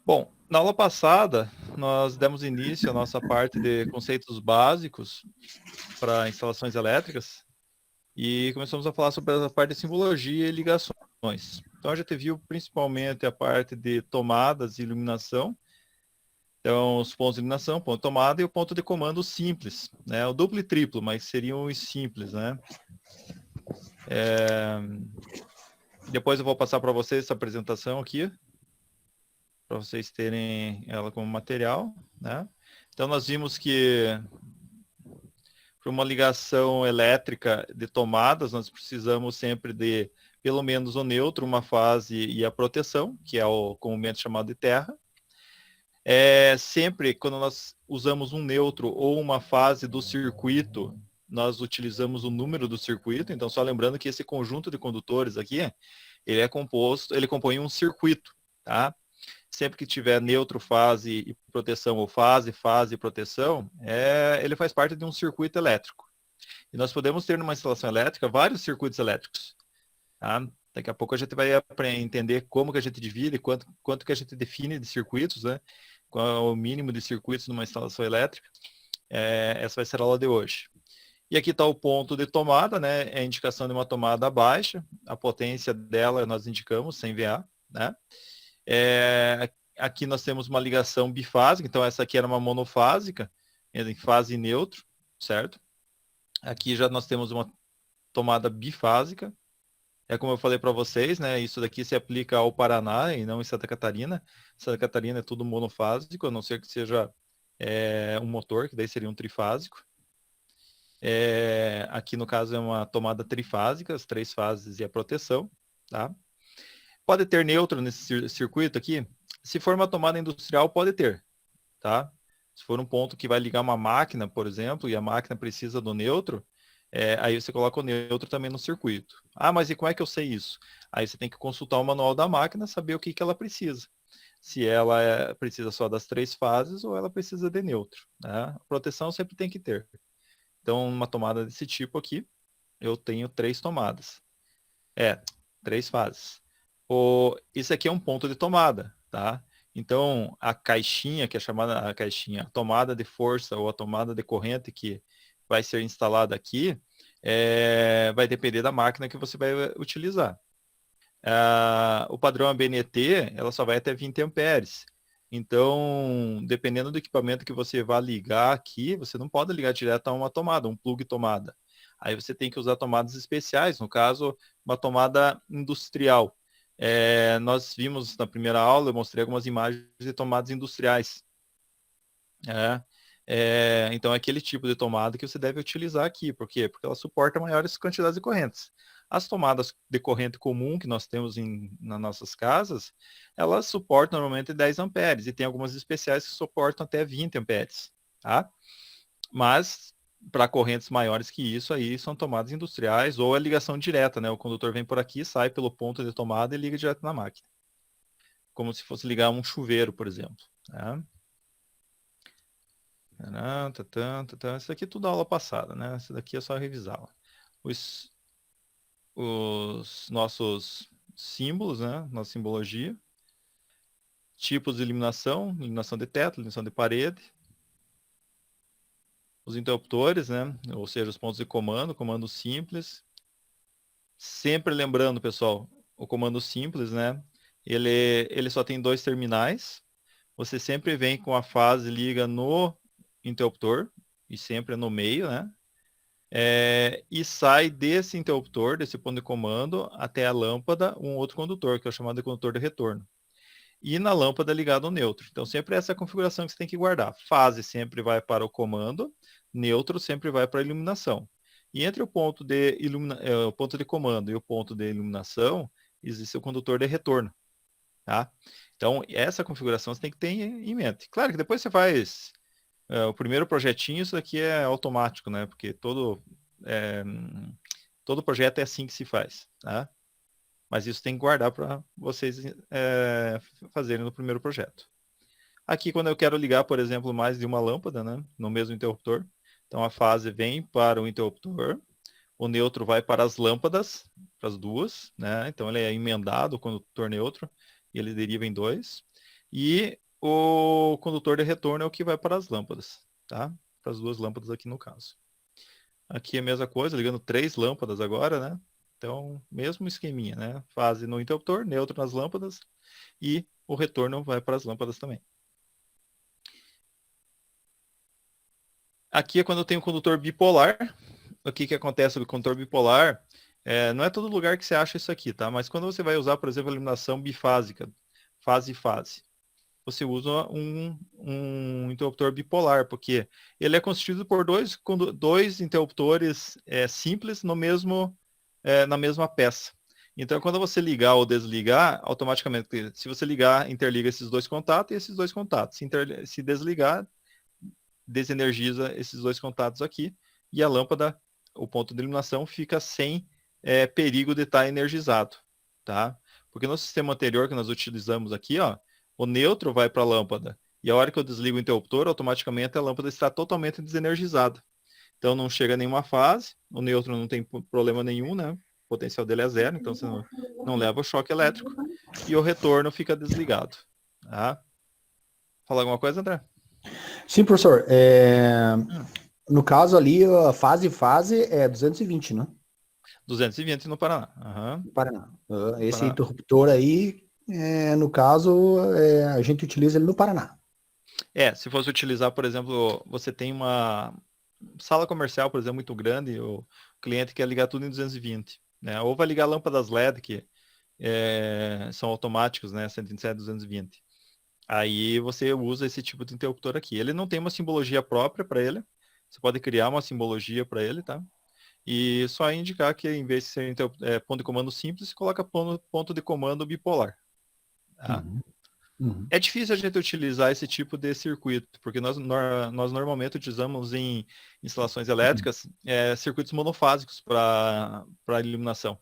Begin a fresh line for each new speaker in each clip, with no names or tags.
Bom, na aula passada, nós demos início à nossa parte de conceitos básicos para instalações elétricas e começamos a falar sobre a parte de simbologia e ligações. Então, a gente viu principalmente a parte de tomadas e iluminação. Então, os pontos de iluminação, ponto de tomada e o ponto de comando simples, né? O duplo e triplo, mas seriam os simples, né? Depois eu vou passar para vocês essa apresentação aqui, para vocês terem ela como material, né? Então, nós vimos que para uma ligação elétrica de tomadas, nós precisamos sempre de pelo menos o neutro, uma fase e a proteção, que é o comumente chamado de terra. Sempre quando nós usamos um neutro ou uma fase do circuito, nós utilizamos o número do circuito. Então, só lembrando que esse conjunto de condutores aqui, ele compõe um circuito, tá? Sempre que tiver neutro, fase e proteção, ou fase, fase e proteção, ele faz parte de um circuito elétrico. E nós podemos ter numa instalação elétrica vários circuitos elétricos. Tá? Daqui a pouco a gente vai entender como que a gente divide, quanto que a gente define de circuitos, né? Qual é o mínimo de circuitos numa instalação elétrica. Essa vai ser a aula de hoje. E aqui está o ponto de tomada, né? É a indicação de uma tomada baixa. A potência dela nós indicamos, 100 VA. Né? Aqui nós temos uma ligação bifásica, então essa aqui era uma monofásica, em fase neutro, certo? Aqui já nós temos uma tomada bifásica. É como eu falei para vocês, né? Isso daqui se aplica ao Paraná e não em Santa Catarina. Santa Catarina é tudo monofásico, a não ser que seja um motor, que daí seria um trifásico. Aqui no caso é uma tomada trifásica, as 3 fases e a proteção, tá? Pode ter neutro nesse circuito aqui? Se for uma tomada industrial, pode ter, tá? Se for um ponto que vai ligar uma máquina, por exemplo, e a máquina precisa do neutro, aí você coloca o neutro também no circuito. Ah, mas e como é que eu sei isso? Aí você tem que consultar o manual da máquina, saber o que, que ela precisa. Se ela precisa só das 3 fases ou ela precisa de neutro. Né? A proteção sempre tem que ter. Então, uma tomada desse tipo aqui, eu tenho 3 tomadas. 3 fases. Isso aqui é um ponto de tomada, tá? Então, a caixinha, que é chamada a caixinha, a tomada de força ou a tomada de corrente que vai ser instalada aqui, vai depender da máquina que você vai utilizar. O padrão ABNT, ela só vai até 20 amperes. Então, dependendo do equipamento que você vai ligar aqui, você não pode ligar direto a uma tomada, um plug tomada. Aí você tem que usar tomadas especiais, no caso, uma tomada industrial. Nós vimos na primeira aula, eu mostrei algumas imagens de tomadas industriais. Então, é aquele tipo de tomada que você deve utilizar aqui. Por quê? Porque ela suporta maiores quantidades de correntes. As tomadas de corrente comum que nós temos nas nossas casas, elas suportam normalmente 10 amperes e tem algumas especiais que suportam até 20 amperes. Tá? Mas, para correntes maiores que isso, aí são tomadas industriais ou a ligação direta, né? O condutor vem por aqui, sai pelo ponto de tomada e liga direto na máquina. Como se fosse ligar um chuveiro, por exemplo. Tá? Isso aqui é tudo aula passada, né? Isso daqui é só revisá-la. Os, os nossos símbolos, né? Nossa simbologia. Tipos de iluminação, iluminação de teto, iluminação de parede. Os interruptores, né? Ou seja, os pontos de comando, comando simples. Sempre lembrando, pessoal, o comando simples, né? Ele só tem 2 terminais. Você sempre vem com a fase liga no interruptor e sempre é no meio, né? E sai desse interruptor, desse ponto de comando, até a lâmpada, um outro condutor, que é o chamado de condutor de retorno. E na lâmpada ligado ao neutro. Então, sempre essa é a configuração que você tem que guardar. Fase sempre vai para o comando, neutro sempre vai para a iluminação. E entre o ponto de comando e o ponto de iluminação, existe o condutor de retorno. Tá? Então, essa configuração você tem que ter em mente. Claro que depois você faz o primeiro projetinho, isso aqui é automático, né? Porque é, todo projeto é assim que se faz, tá? Mas isso tem que guardar para vocês fazerem no primeiro projeto. Aqui, quando eu quero ligar, por exemplo, mais de uma lâmpada, né? No mesmo interruptor, então a fase vem para o interruptor, o neutro vai para as lâmpadas, para as duas, né? Então ele é emendado com o condutor neutro e ele deriva em 2. E o condutor de retorno é o que vai para as lâmpadas, tá? Para as duas lâmpadas aqui no caso. Aqui é a mesma coisa, ligando 3 lâmpadas agora, né? Então, mesmo esqueminha, né? Fase no interruptor, neutro nas lâmpadas e o retorno vai para as lâmpadas também. Aqui é quando eu tenho um condutor bipolar. O que acontece com o condutor bipolar? Não é todo lugar que você acha isso aqui, tá? Mas quando você vai usar, por exemplo, a iluminação bifásica, fase-fase, você usa um interruptor bipolar, porque ele é constituído por dois interruptores simples na mesma peça. Então, quando você ligar ou desligar, automaticamente, se você ligar, interliga esses dois contatos e esses dois contatos. Se desligar, desenergiza esses dois contatos aqui e a lâmpada, o ponto de iluminação, fica sem perigo de estar energizado, tá? Porque no sistema anterior que nós utilizamos aqui, ó, o neutro vai para a lâmpada e a hora que eu desligo o interruptor, automaticamente a lâmpada está totalmente desenergizada. Então não chega a nenhuma fase, o neutro não tem problema nenhum, né? O potencial dele é zero, então você não leva o choque elétrico e o retorno fica desligado, tá? Fala alguma coisa, André?
Sim, professor. No caso ali, a fase é 220, né?
220 no Paraná. Uhum.
Paraná.
No
Esse
Paraná.
interruptor aí, no caso, a gente utiliza ele no Paraná.
Se fosse utilizar, por exemplo, você tem uma sala comercial, por exemplo, muito grande, o cliente quer ligar tudo em 220, né? Ou vai ligar lâmpadas LED, que são automáticos, né? 127, 220. Aí você usa esse tipo de interruptor aqui. Ele não tem uma simbologia própria para ele. Você pode criar uma simbologia para ele, tá? E só indicar que em vez de ser ponto de comando simples, coloca ponto de comando bipolar. Tá?
Uhum. Uhum.
É difícil a gente utilizar esse tipo de circuito, porque nós normalmente utilizamos em instalações elétricas circuitos monofásicos para iluminação,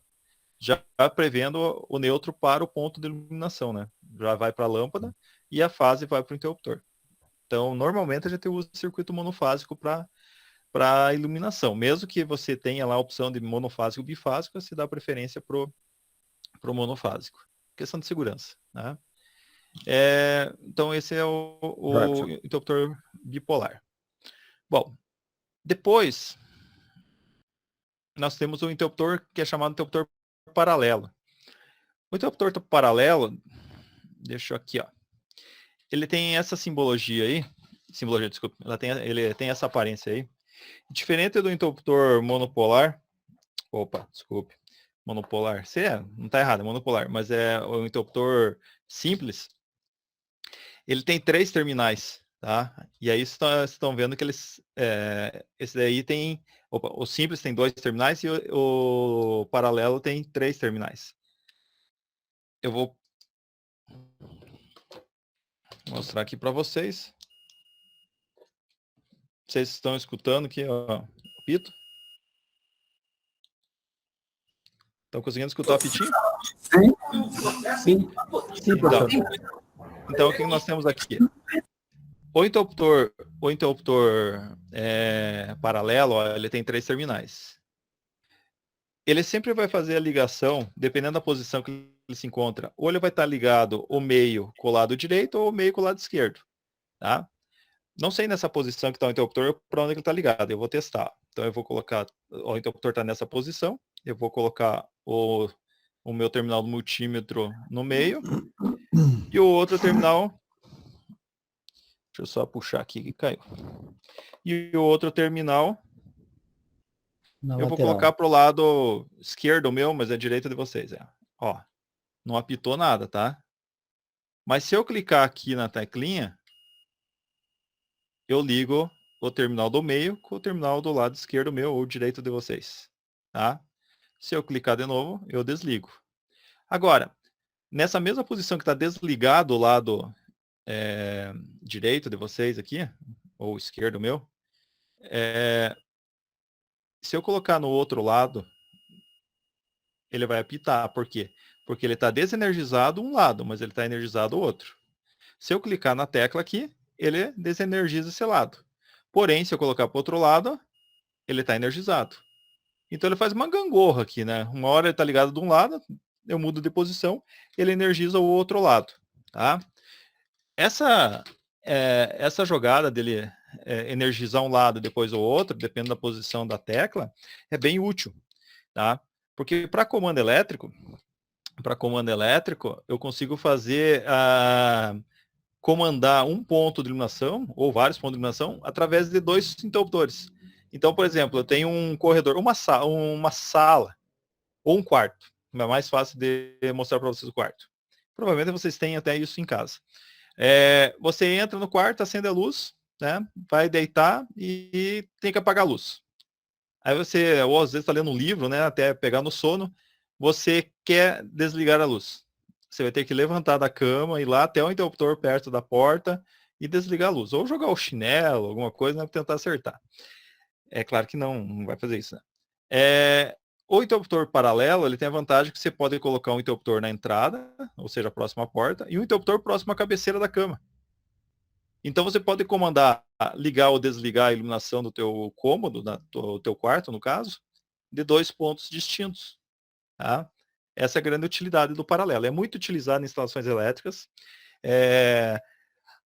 já prevendo o neutro para o ponto de iluminação, né? Já vai para a lâmpada e a fase vai para o interruptor. Então, normalmente a gente usa circuito monofásico para iluminação. Mesmo que você tenha lá a opção de monofásico e bifásico, se dá preferência para o monofásico. Questão de segurança, né? Então, esse é o interruptor bipolar. Bom, depois nós temos o interruptor que é chamado interruptor paralelo. O interruptor paralelo, deixa eu aqui, ó. Ele tem essa desculpa, ele tem essa aparência aí. Diferente do interruptor monopolar, monopolar, não está errado, é monopolar, mas é o interruptor simples, ele tem 3 terminais, tá? E aí vocês estão vendo que esse daí tem, o simples tem 2 terminais e o paralelo tem 3 terminais. Eu vou mostrar aqui para vocês. Vocês estão escutando aqui, ó, o apito? Estão conseguindo escutar o apitinho?
Sim, professor.
Então, o que nós temos aqui? O interruptor paralelo, ó, ele tem 3 terminais. Ele sempre vai fazer a ligação, dependendo da posição que ele se encontra. Ou ele vai estar ligado o meio com o lado direito ou o meio com o lado esquerdo. Tá? Não sei nessa posição que está o interruptor para onde ele está ligado. Eu vou testar. Então eu vou colocar, o interruptor está nessa posição. Eu vou colocar o meu terminal do multímetro no meio. E o outro terminal, deixa eu só puxar aqui que caiu. E o outro terminal, eu vou colocar para o lado esquerdo meu, mas é direito de vocês. Ó, não apitou nada, tá? Mas se eu clicar aqui na teclinha, eu ligo o terminal do meio com o terminal do lado esquerdo meu ou direito de vocês, tá? Se eu clicar de novo, eu desligo. Agora, nessa mesma posição que está desligado o lado direito de vocês aqui, ou esquerdo meu, se eu colocar no outro lado, ele vai apitar. Por quê? Porque ele está desenergizado um lado, mas ele está energizado o outro. Se eu clicar na tecla aqui, ele desenergiza esse lado. Porém, se eu colocar para o outro lado, ele está energizado. Então ele faz uma gangorra aqui, né? Uma hora ele está ligado de um lado, eu mudo de posição, ele energiza o outro lado, tá? essa jogada dele energizar um lado e depois o outro, dependendo da posição da tecla, é bem útil, tá? Porque para comando elétrico, eu consigo fazer comandar um ponto de iluminação, ou vários pontos de iluminação, através de 2 interruptores. Então, por exemplo, eu tenho um corredor, uma sala ou um quarto. É mais fácil de mostrar para vocês o quarto. Provavelmente vocês têm até isso em casa. Você entra no quarto, acende a luz, né? Vai deitar e tem que apagar a luz. Aí você, ou às vezes está lendo um livro, né? Até pegar no sono, você quer desligar a luz. Você vai ter que levantar da cama, ir lá até o interruptor perto da porta e desligar a luz. Ou jogar o chinelo, alguma coisa, né, para tentar acertar. É claro que não vai fazer isso, né? O interruptor paralelo, ele tem a vantagem que você pode colocar um interruptor na entrada, ou seja, próximo à porta, e um interruptor próximo à cabeceira da cama. Então você pode comandar ligar ou desligar a iluminação do teu cômodo, do teu quarto, no caso, de 2 pontos distintos. Tá? Essa é a grande utilidade do paralelo. É muito utilizado em instalações elétricas.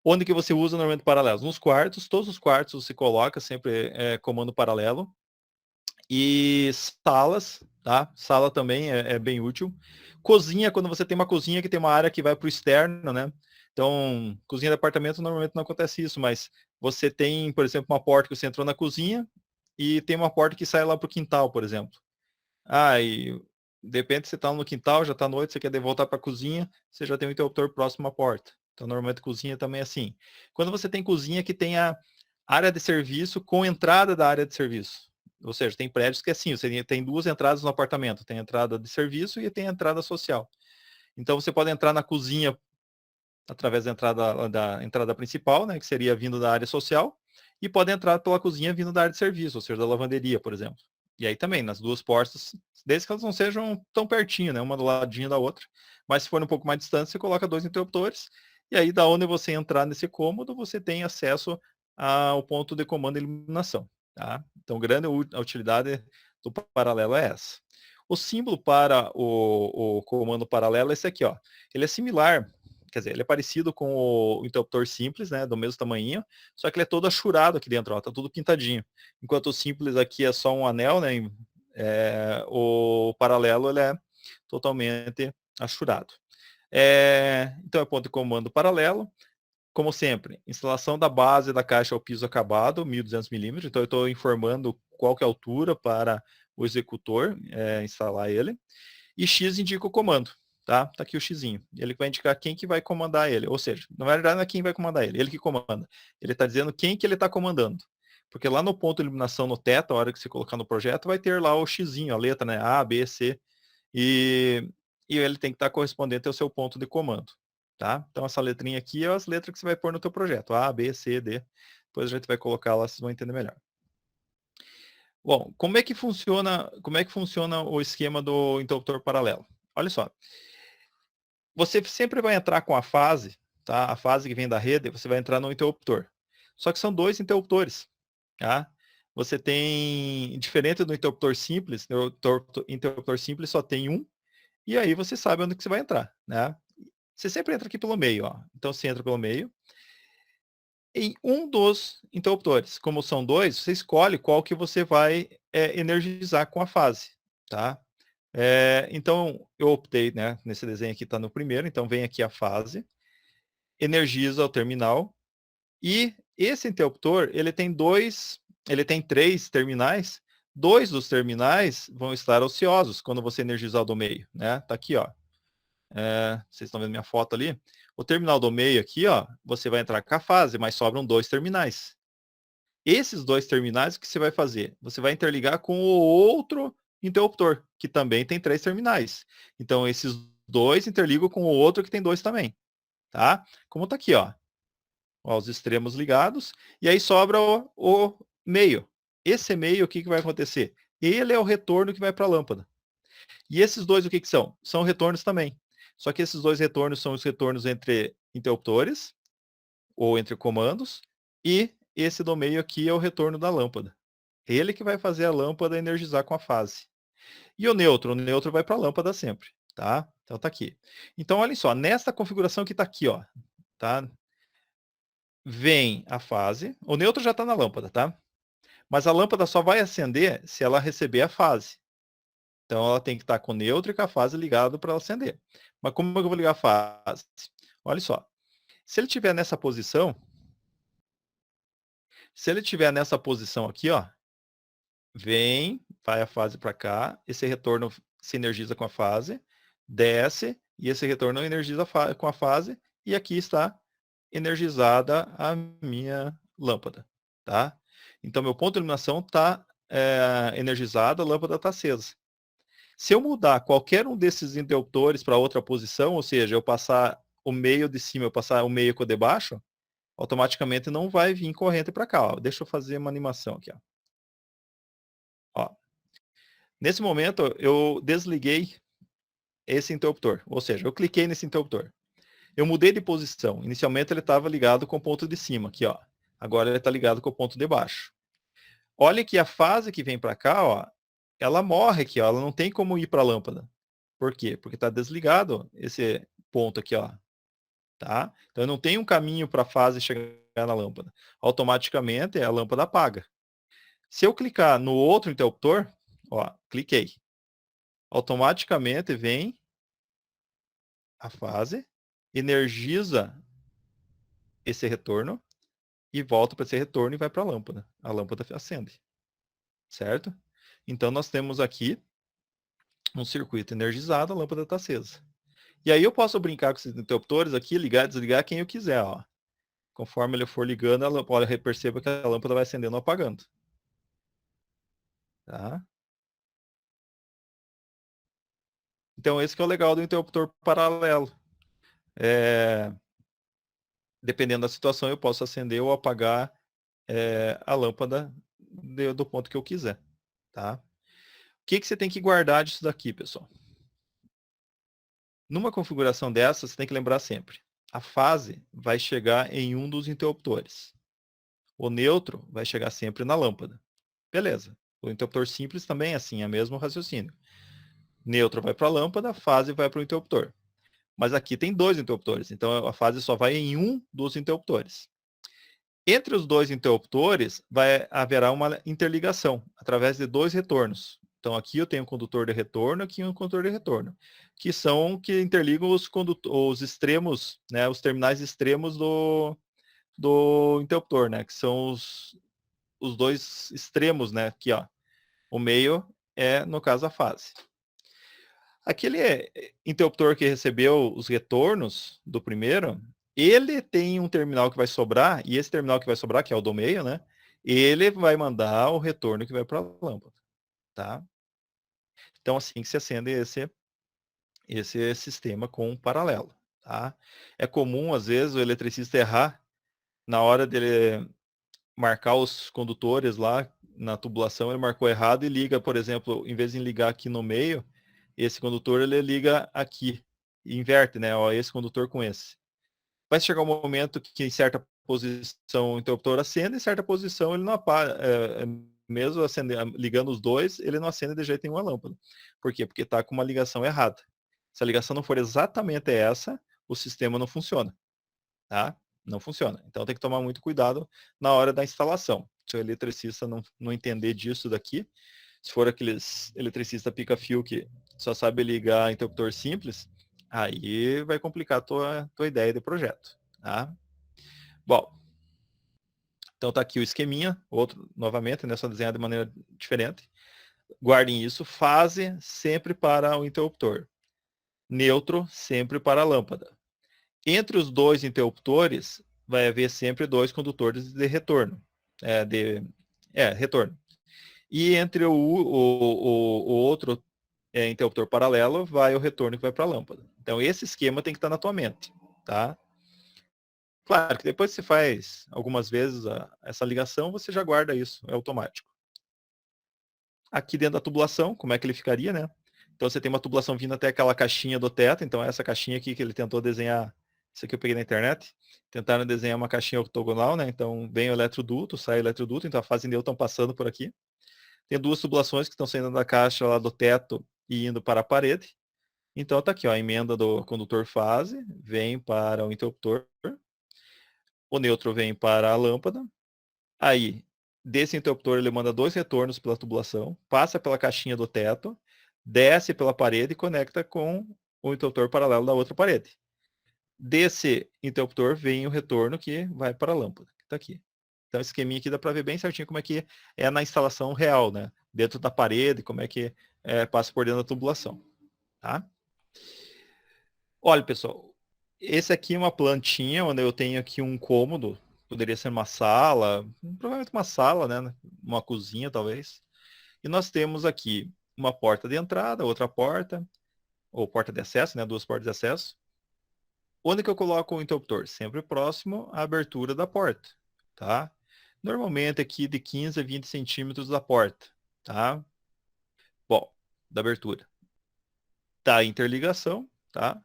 Onde que você usa normalmente paralelos? Nos quartos, todos os quartos você coloca sempre comando paralelo. E salas, tá? Sala também é bem útil. Cozinha, quando você tem uma cozinha que tem uma área que vai para o externo, né? Então, cozinha de apartamento normalmente não acontece isso, mas você tem, por exemplo, uma porta que você entrou na cozinha e tem uma porta que sai lá para o quintal, por exemplo. E de repente você está no quintal, já está noite, você quer voltar para a cozinha, você já tem um interruptor próximo à porta. Então, normalmente cozinha também é assim. Quando você tem cozinha que tem a área de serviço com entrada da área de serviço. Ou seja, tem prédios que é assim, você tem 2 entradas no apartamento, tem a entrada de serviço e tem a entrada social. Então você pode entrar na cozinha através da entrada principal, né, que seria vindo da área social, e pode entrar pela cozinha vindo da área de serviço, ou seja, da lavanderia, por exemplo. E aí também, nas 2 portas, desde que elas não sejam tão pertinho, né, uma do ladinho da outra, mas se for um pouco mais distante, você coloca 2 interruptores, e aí da onde você entrar nesse cômodo, você tem acesso ao ponto de comando e iluminação. Tá? Então, grande utilidade do paralelo é essa. O símbolo para o comando paralelo é esse aqui, ó. Ele é similar, quer dizer, ele é parecido com o interruptor simples, né, do mesmo tamanho, só que ele é todo achurado aqui dentro, ó, tá tudo pintadinho. Enquanto o simples aqui é só um anel, né, o paralelo ele é totalmente achurado. Então é ponto de comando paralelo. Como sempre, instalação da base da caixa ao piso acabado, 1.200 milímetros. Então eu estou informando qual que é a altura para o executor instalar ele. E X indica o comando. Tá aqui o Xzinho. Ele vai indicar quem que vai comandar ele. Ou seja, na verdade não é quem vai comandar ele que comanda. Ele está dizendo quem que ele está comandando. Porque lá no ponto de iluminação no teto, a hora que você colocar no projeto, vai ter lá o Xzinho, a letra, né? A, B, C. E ele tem que estar correspondente ao seu ponto de comando. Tá? Então essa letrinha aqui é as letras que você vai pôr no teu projeto. A, B, C, D. Depois a gente vai colocar lá, vocês vão entender melhor. Bom, como é que funciona o esquema do interruptor paralelo? Olha só. Você sempre vai entrar com a fase, tá? A fase que vem da rede, você vai entrar no interruptor. Só que são 2 interruptores, tá? Você tem, diferente do interruptor simples, o interruptor simples só tem um, e aí você sabe onde que você vai entrar, né? Você sempre entra aqui pelo meio, ó. Então você entra pelo meio. Em um dos interruptores, como são 2, você escolhe qual que você vai energizar com a fase, tá? Então, eu optei, né, nesse desenho aqui está no primeiro, então vem aqui a fase, energiza o terminal, e esse interruptor, ele tem 3 terminais, 2 dos terminais vão estar ociosos quando você energizar o do meio, né? Tá aqui, ó. Vocês estão vendo minha foto ali? O terminal do meio aqui, ó, você vai entrar com a fase, mas sobram 2 terminais. Esses 2 terminais, o que você vai fazer? Você vai interligar com o outro interruptor, que também tem 3 terminais. Então, esses 2 interligam com o outro que tem 2 também. Tá? Como está aqui, ó. Os extremos ligados. E aí sobra o meio. Esse meio, o que vai acontecer? Ele é o retorno que vai para a lâmpada. E esses 2, o que são? São retornos também. Só que esses 2 retornos são os retornos entre interruptores, ou entre comandos, e esse do meio aqui é o retorno da lâmpada. Ele que vai fazer a lâmpada energizar com a fase. E o neutro vai para a lâmpada sempre, tá? Então tá aqui. Então olha só, nesta configuração que está aqui, ó, tá? vem a fase. O neutro já está na lâmpada, tá? Mas a lâmpada só vai acender se ela receber a fase. Então ela tem que estar com o neutro e com a fase ligado para ela acender. Mas como eu vou ligar a fase? Olha só. Se ele estiver nessa posição, aqui, ó, vem, vai a fase para cá, esse retorno se energiza com a fase, desce, e esse retorno energiza com a fase, e aqui está energizada a minha lâmpada, tá? Então, meu ponto de iluminação está energizado, a lâmpada está acesa. Se eu mudar qualquer um desses interruptores para outra posição, ou seja, eu passar o meio de cima, eu passar o meio com o de baixo, automaticamente não vai vir corrente para cá. Ó. Deixa eu fazer uma animação aqui. Ó. Nesse momento, eu desliguei esse interruptor, ou seja, eu cliquei nesse interruptor. Eu mudei de posição. Inicialmente ele estava ligado com o ponto de cima, aqui, ó. Agora ele está ligado com o ponto de baixo. Olha que a fase que vem para cá, ó, ela morre aqui, ó. Ela não tem como ir para a lâmpada. Por quê? Porque está desligado esse ponto aqui, ó. Tá? Então eu não tenho um caminho para a fase chegar na lâmpada. Automaticamente a lâmpada apaga. Se eu clicar no outro interruptor, ó, cliquei. Automaticamente vem a fase, energiza esse retorno e volta para esse retorno e vai para a lâmpada. A lâmpada acende. Certo? Então nós temos aqui um circuito energizado, a lâmpada está acesa. E aí eu posso brincar com esses interruptores aqui, ligar e desligar quem eu quiser. Ó. Conforme ele for ligando, olha, perceba que a lâmpada vai acendendo ou apagando. Tá? Então esse que é o legal do interruptor paralelo. Dependendo da situação, eu posso acender ou apagar a lâmpada do ponto que eu quiser. Tá? O que você tem que guardar disso daqui, pessoal? Numa configuração dessa, você tem que lembrar sempre. A fase vai chegar em um dos interruptores. O neutro vai chegar sempre na lâmpada. Beleza. O interruptor simples também é assim, é o mesmo raciocínio. Neutro vai para a lâmpada, fase vai para o interruptor. Mas aqui tem dois interruptores, então a fase só vai em um dos interruptores. Entre os dois interruptores, haverá uma interligação através de dois retornos. Então aqui eu tenho um condutor de retorno, aqui um condutor de retorno, que interligam os extremos, né, os terminais extremos do interruptor, né, que são os dois extremos, né, aqui, ó. O meio é, no caso, a fase. Aquele interruptor que recebeu os retornos do primeiro, ele tem um terminal que vai sobrar, e esse terminal que vai sobrar, que é o do meio, né? Ele vai mandar o retorno que vai para a lâmpada, tá? Então, assim que se acende esse sistema com um paralelo, tá? É comum, às vezes, o eletricista errar na hora dele marcar os condutores lá na tubulação, ele marcou errado e liga, por exemplo, em vez de ligar aqui no meio, esse condutor ele liga aqui, e inverte, né? Ó, esse condutor com esse. Vai chegar um momento que em certa posição o interruptor acende, em certa posição ele não apaga. Mesmo ligando os dois, ele não acende de jeito nenhum a lâmpada. Por quê? Porque está com uma ligação errada. Se a ligação não for exatamente essa, o sistema não funciona. Tá? Não funciona. Então tem que tomar muito cuidado na hora da instalação. Se o eletricista não entender disso daqui, se for aqueles eletricista pica-fio que só sabe ligar interruptor simples, aí vai complicar a tua ideia de projeto. Tá? Bom, então tá aqui o esqueminha, outro novamente, né, só desenhado de maneira diferente. Guardem isso, fase sempre para o interruptor, neutro sempre para a lâmpada. Entre os dois interruptores, vai haver sempre dois condutores de retorno. Retorno. E entre o outro interruptor paralelo, vai o retorno que vai para a lâmpada. Então, esse esquema tem que estar na tua mente. Tá? Claro que depois que você faz algumas vezes essa ligação, você já guarda isso, é automático. Aqui dentro da tubulação, como é que ele ficaria, né? Então, você tem uma tubulação vindo até aquela caixinha do teto. Então, essa caixinha aqui que ele tentou desenhar, isso aqui eu peguei na internet, tentaram desenhar uma caixinha octogonal, né? Então, vem o eletroduto, sai o eletroduto, então a fase nêutron passando por aqui. Tem duas tubulações que estão saindo da caixa lá do teto e indo para a parede. Então, tá aqui, ó, a emenda do condutor fase, vem para o interruptor. o neutro vem para a lâmpada, aí desse interruptor ele manda 2 retornos pela tubulação, passa pela caixinha do teto, desce pela parede e conecta com o interruptor paralelo da outra parede. Desse interruptor vem o retorno que vai para a lâmpada, que está aqui. Então, esse esqueminha aqui dá para ver bem certinho como é que é na instalação real, né? Dentro da parede, como é que passa por dentro da tubulação. Tá? Olha, pessoal, esse aqui é uma plantinha, onde eu tenho aqui um cômodo, poderia ser uma sala, provavelmente uma sala, né? Uma cozinha, talvez. E nós temos aqui uma porta de entrada, outra porta, ou porta de acesso, né? 2 portas de acesso. Onde que eu coloco o interruptor? Sempre próximo à abertura da porta, tá? Normalmente aqui de 15 a 20 centímetros da porta, tá? Bom, da abertura. Tá a interligação, tá?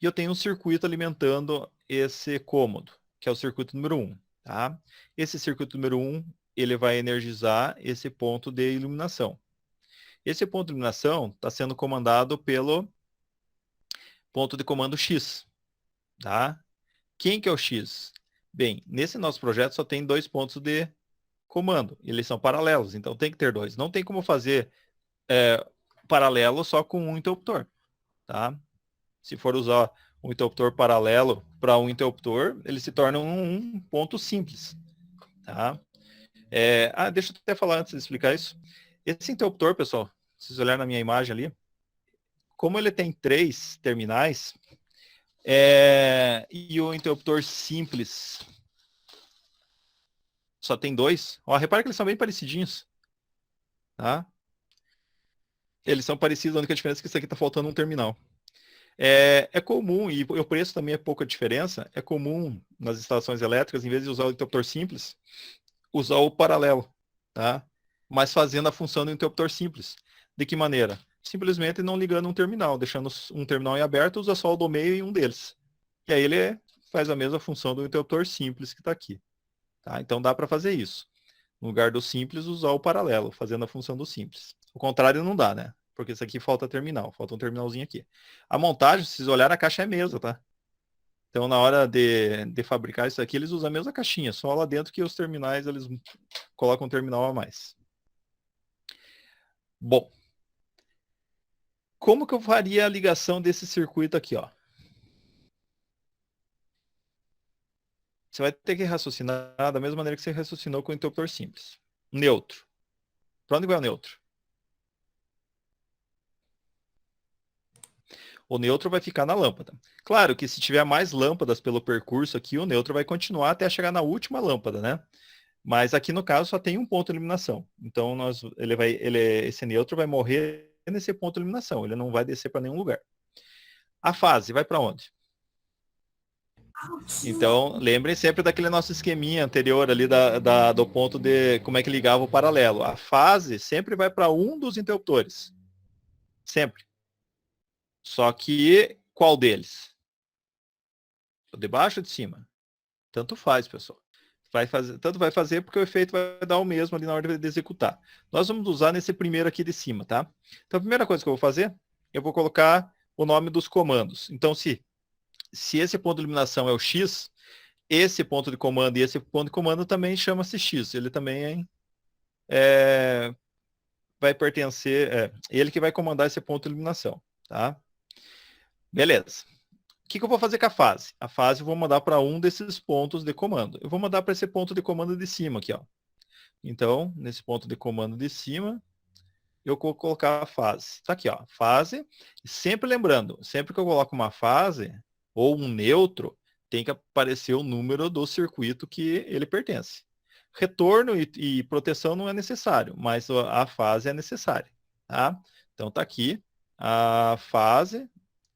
E eu tenho um circuito alimentando esse cômodo, que é o circuito número 1, tá? Esse circuito número 1, ele vai energizar esse ponto de iluminação. Esse ponto de iluminação está sendo comandado pelo ponto de comando X, tá? Quem que é o X? Bem, nesse nosso projeto só tem 2 pontos de comando. Eles são paralelos, então tem que ter 2. Não tem como fazer paralelo só com um interruptor, tá? Se for usar um interruptor paralelo para um interruptor, ele se torna um ponto simples, tá? Deixa eu até falar antes de explicar isso. Esse interruptor, pessoal, se vocês olharem na minha imagem ali, como ele tem 3 terminais, e o interruptor simples só tem 2. Ó, repara que eles são bem parecidinhos. Tá? Eles são parecidos, a única diferença é que isso aqui está faltando um terminal. É comum, e o preço também é pouca diferença, é comum nas instalações elétricas, em vez de usar o interruptor simples, usar o paralelo. Tá? Mas fazendo a função do interruptor simples. De que maneira? Simplesmente não ligando um terminal, deixando um terminal em aberto, usa só o do meio e um deles. E aí ele faz a mesma função do interruptor simples que está aqui. Tá? Então dá para fazer isso. No lugar do simples, usar o paralelo, fazendo a função do simples. O contrário não dá, né? Porque isso aqui falta terminal, falta um terminalzinho aqui. A montagem, se vocês olharem, a caixa é a mesma, tá? Então, na hora de fabricar isso aqui, eles usam a mesma caixinha, só lá dentro que os terminais, eles colocam um terminal a mais. Bom, como que eu faria a ligação desse circuito aqui, ó? Você vai ter que raciocinar da mesma maneira que você raciocinou com o interruptor simples. Neutro. Para onde vai o neutro? O neutro vai ficar na lâmpada. Claro que se tiver mais lâmpadas pelo percurso aqui, o neutro vai continuar até chegar na última lâmpada, né? Mas aqui no caso só tem um ponto de iluminação. Então esse neutro vai morrer nesse ponto de iluminação. Ele não vai descer para nenhum lugar. A fase vai para onde? Então, lembrem sempre daquele nosso esqueminha anterior ali do ponto de como é que ligava o paralelo. A fase sempre vai para um dos interruptores. Sempre. Só que qual deles? O de baixo ou de cima? Tanto faz, pessoal. Tanto vai fazer porque o efeito vai dar o mesmo ali na hora de executar. Nós vamos usar nesse primeiro aqui de cima, tá? Então, a primeira coisa que eu vou fazer, eu vou colocar o nome dos comandos. Então, se esse ponto de iluminação é o X, esse ponto de comando e esse ponto de comando também chama-se X. Ele também vai pertencer, ele que vai comandar esse ponto de iluminação, tá? Beleza. O que eu vou fazer com a fase? A fase eu vou mandar para um desses pontos de comando. Eu vou mandar para esse ponto de comando de cima aqui, ó. Então, nesse ponto de comando de cima, eu vou colocar a fase. Tá aqui, ó, fase. Sempre lembrando, sempre que eu coloco uma fase ou um neutro, tem que aparecer o número do circuito que ele pertence. Retorno e proteção não é necessário, mas a fase é necessária, tá? Então tá aqui a fase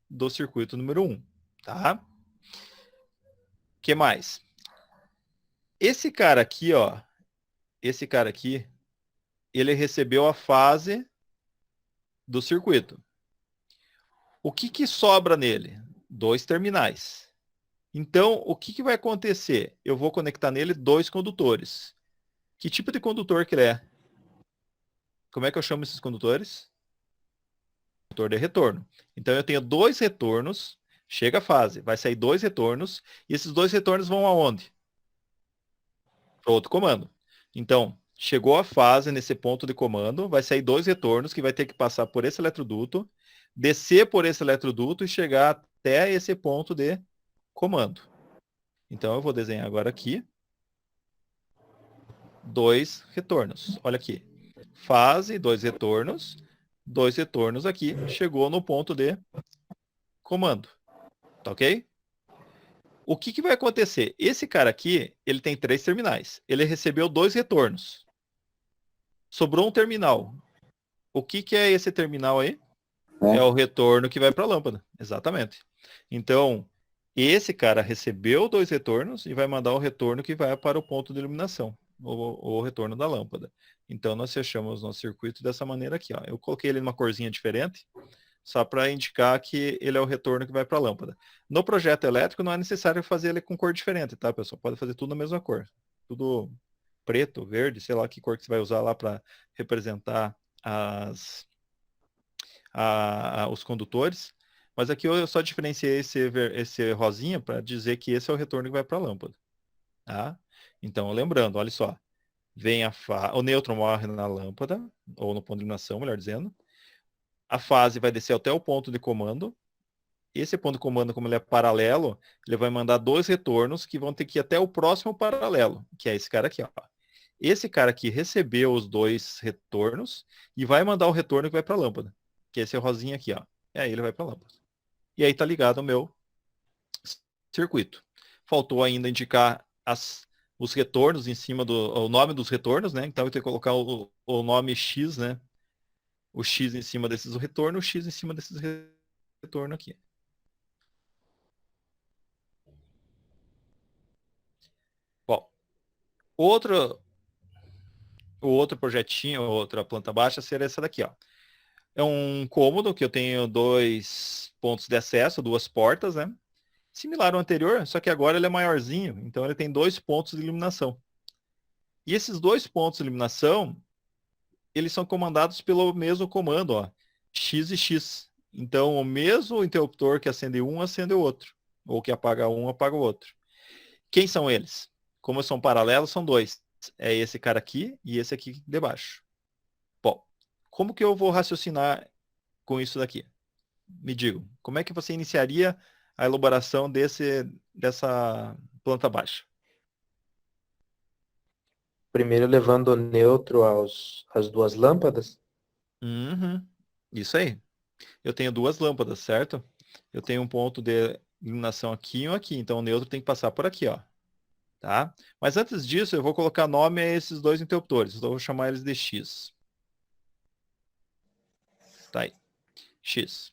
do circuito número 1, tá? O que mais? Esse cara aqui, ó, esse cara aqui, ele recebeu a fase do circuito. O que sobra nele? 2 terminais. Então, o que vai acontecer? Eu vou conectar nele 2 condutores. Que tipo de condutor que ele é? Como é que eu chamo esses condutores? Condutor de retorno. Então, eu tenho 2 retornos, chega a fase, vai sair 2 retornos, e esses 2 retornos vão aonde? para outro comando. Então, chegou a fase nesse ponto de comando, vai sair 2 retornos que vai ter que passar por esse eletroduto, descer por esse eletroduto e chegar até esse ponto de comando. Então, eu vou desenhar agora aqui 2 retornos. Olha aqui. Fase, 2 retornos. 2 retornos aqui. Chegou no ponto de comando. Tá ok? O que vai acontecer? Esse cara aqui, ele tem 3 terminais. Ele recebeu 2 retornos. Sobrou um terminal. O que é esse terminal aí? É o retorno que vai para a lâmpada. Exatamente. Então, esse cara recebeu 2 retornos e vai mandar o retorno que vai para o ponto de iluminação, o retorno da lâmpada. Então, nós fechamos nosso circuito dessa maneira aqui. Ó. Eu coloquei ele numa corzinha diferente, só para indicar que ele é o retorno que vai para a lâmpada. No projeto elétrico, não é necessário fazer ele com cor diferente, tá, pessoal? Pode fazer tudo na mesma cor. Tudo preto, verde, sei lá que cor que você vai usar lá para representar os condutores. Mas aqui eu só diferenciei esse rosinha para dizer que esse é o retorno que vai para a lâmpada. Tá? Então, lembrando, olha só. Vem o nêutron morre na lâmpada, ou no ponto de iluminação, melhor dizendo. A fase vai descer até o ponto de comando. Esse ponto de comando, como ele é paralelo, ele vai mandar 2 retornos que vão ter que ir até o próximo paralelo, que é esse cara aqui. Ó. Esse cara aqui recebeu os 2 retornos e vai mandar o retorno que vai para a lâmpada, que é esse rosinha aqui. Ó. E aí ele vai para a lâmpada. E aí está ligado ao meu circuito. Faltou ainda indicar os retornos em cima o nome dos retornos, né? Então eu tenho que colocar o nome X, né? O X em cima desses retornos, o X em cima desses retornos aqui. Bom, o outro projetinho, outra planta baixa seria essa daqui, ó. É um cômodo que eu tenho 2 pontos de acesso, 2 portas, né? Similar ao anterior, só que agora ele é maiorzinho, então ele tem 2 pontos de iluminação. E esses 2 pontos de iluminação, eles são comandados pelo mesmo comando, ó, X e X. Então, o mesmo interruptor que acende um, acende o outro. Ou que apaga um, apaga o outro. Quem são eles? Como são paralelos, são 2. É esse cara aqui e esse aqui de baixo. Bom, como que eu vou raciocinar com isso daqui? Me digam, como é que você iniciaria a elaboração dessa planta baixa?
Primeiro levando o neutro às 2 lâmpadas.
Uhum, isso aí. Eu tenho 2 lâmpadas, certo? Eu tenho um ponto de iluminação aqui e um aqui. Então o neutro tem que passar por aqui, ó. Tá? Mas antes disso, eu vou colocar nome a esses 2 interruptores. Então eu vou chamar eles de X. Tá aí. X.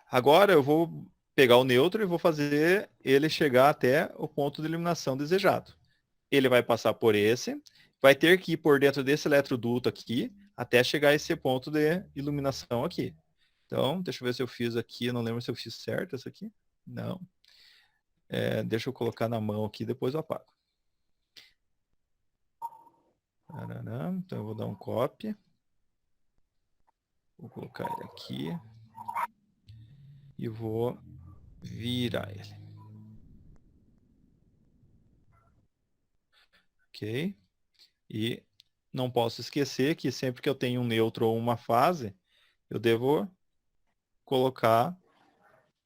Agora eu vou pegar o neutro e vou fazer ele chegar até o ponto de iluminação desejado. Ele vai passar por esse, vai ter que ir por dentro desse eletroduto aqui, até chegar a esse ponto de iluminação aqui. Então, deixa eu ver se eu fiz aqui, eu não lembro se eu fiz certo essa aqui. Não. Deixa eu colocar na mão aqui, depois eu apago. Então eu vou dar um copy. Vou colocar ele aqui. E vou virar ele. Ok? E não posso esquecer que sempre que eu tenho um neutro ou uma fase, eu devo colocar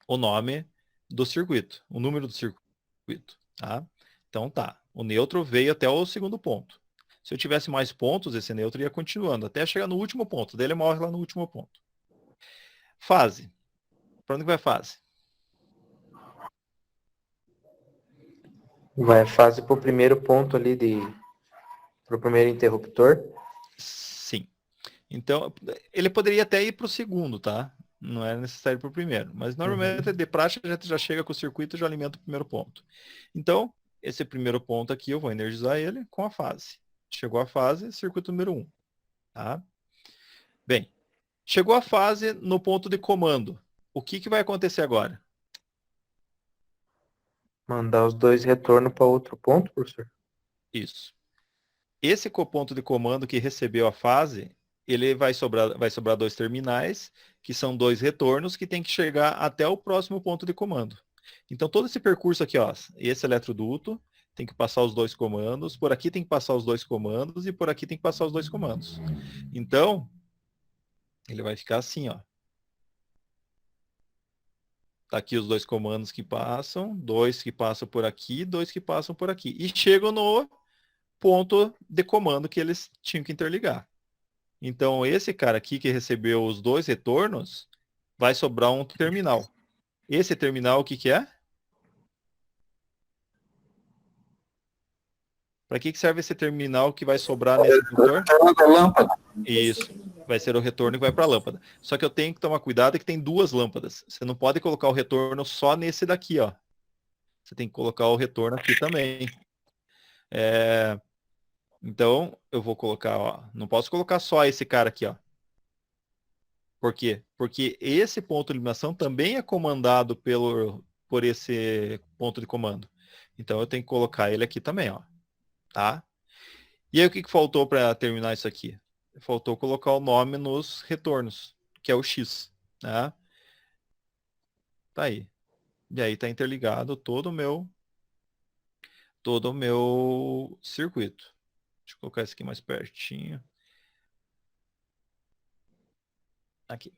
o nome do circuito, o número do circuito. Tá? Então tá, o neutro veio até o segundo ponto. Se eu tivesse mais pontos, esse neutro ia continuando, até chegar no último ponto. Daí ele morre lá no último ponto. Fase. Para onde vai a fase?
Vai a fase para o primeiro ponto ali para o primeiro interruptor.
Sim. Então, ele poderia até ir para o segundo, tá? Não é necessário para o primeiro. Mas normalmente, de praxe, já chega com o circuito e já alimenta o primeiro ponto. Então, esse primeiro ponto aqui, eu vou energizar ele com a fase. Chegou a fase, circuito número 1. Tá? Bem, chegou a fase no ponto de comando. O que vai acontecer agora?
Mandar os 2 retornos para outro ponto, professor?
Isso. Esse ponto de comando que recebeu a fase, ele vai sobrar 2 terminais, que são 2 retornos, que tem que chegar até o próximo ponto de comando. Então, todo esse percurso aqui, ó, esse eletroduto, tem que passar os 2 comandos, por aqui tem que passar os 2 comandos e por aqui tem que passar os 2 comandos. Então, ele vai ficar assim, ó. Tá aqui os 2 comandos que passam, 2 que passam por aqui, 2 que passam por aqui. E chegam no ponto de comando que eles tinham que interligar. Então, esse cara aqui que recebeu os 2 retornos, vai sobrar um terminal. Esse terminal, o que que é? Para que serve esse terminal que vai sobrar nesse motor? Isso. Vai ser o retorno que vai para a lâmpada. Só que eu tenho que tomar cuidado que tem 2 lâmpadas. Você não pode colocar o retorno só nesse daqui, ó. Você tem que colocar o retorno aqui também. Então, eu vou colocar, ó. Não posso colocar só esse cara aqui, ó. Por quê? Porque esse ponto de iluminação também é comandado por esse ponto de comando. Então, eu tenho que colocar ele aqui também, ó. Tá? E aí, o que faltou para terminar isso aqui? Faltou colocar o nome nos retornos, que é o X, né? Tá aí. E aí tá interligado todo o meu circuito. Deixa eu colocar isso aqui mais pertinho. Aqui.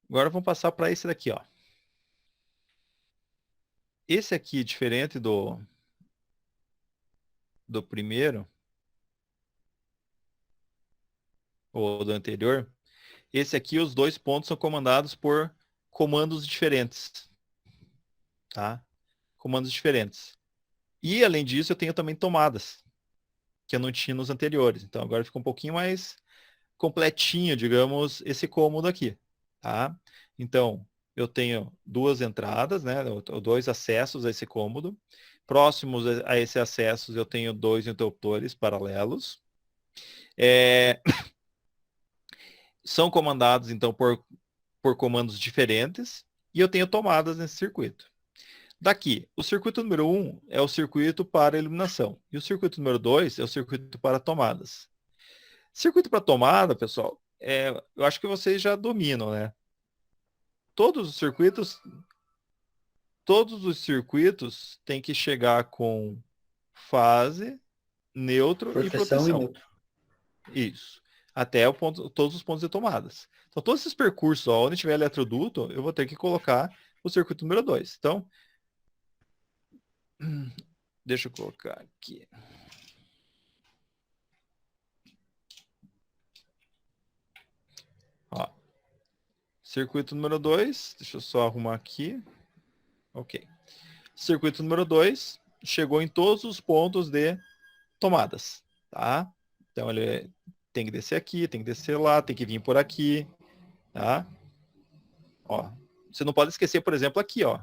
Agora vamos passar para esse daqui, ó. Esse aqui, diferente do primeiro, ou do anterior, esse aqui, os 2 pontos são comandados por comandos diferentes. Tá? Comandos diferentes. E, além disso, eu tenho também tomadas, que eu não tinha nos anteriores. Então, agora fica um pouquinho mais completinho, digamos, esse cômodo aqui. Tá? Então, eu tenho 2 entradas, né? 2 acessos a esse cômodo. Próximos a esses acessos, eu tenho 2 interruptores paralelos. São comandados, então, por comandos diferentes. E eu tenho tomadas nesse circuito. Daqui, o circuito número 1 é o circuito para iluminação. E o circuito número 2 é o circuito para tomadas. Circuito para tomada, pessoal, eu acho que vocês já dominam, né? Todos os circuitos têm que chegar com fase, neutro e
Proteção e
proteção.
neutro.
Isso. Até todos os pontos de tomadas. Então, todos esses percursos, ó, onde tiver eletroduto, eu vou ter que colocar o circuito número 2. Então, deixa eu colocar aqui. Ó. Circuito número 2, deixa eu só arrumar aqui. Ok. Circuito número 2 chegou em todos os pontos de tomadas, tá? Então ele tem que descer aqui, tem que descer lá, tem que vir por aqui, tá? Ó, você não pode esquecer, por exemplo, aqui, ó.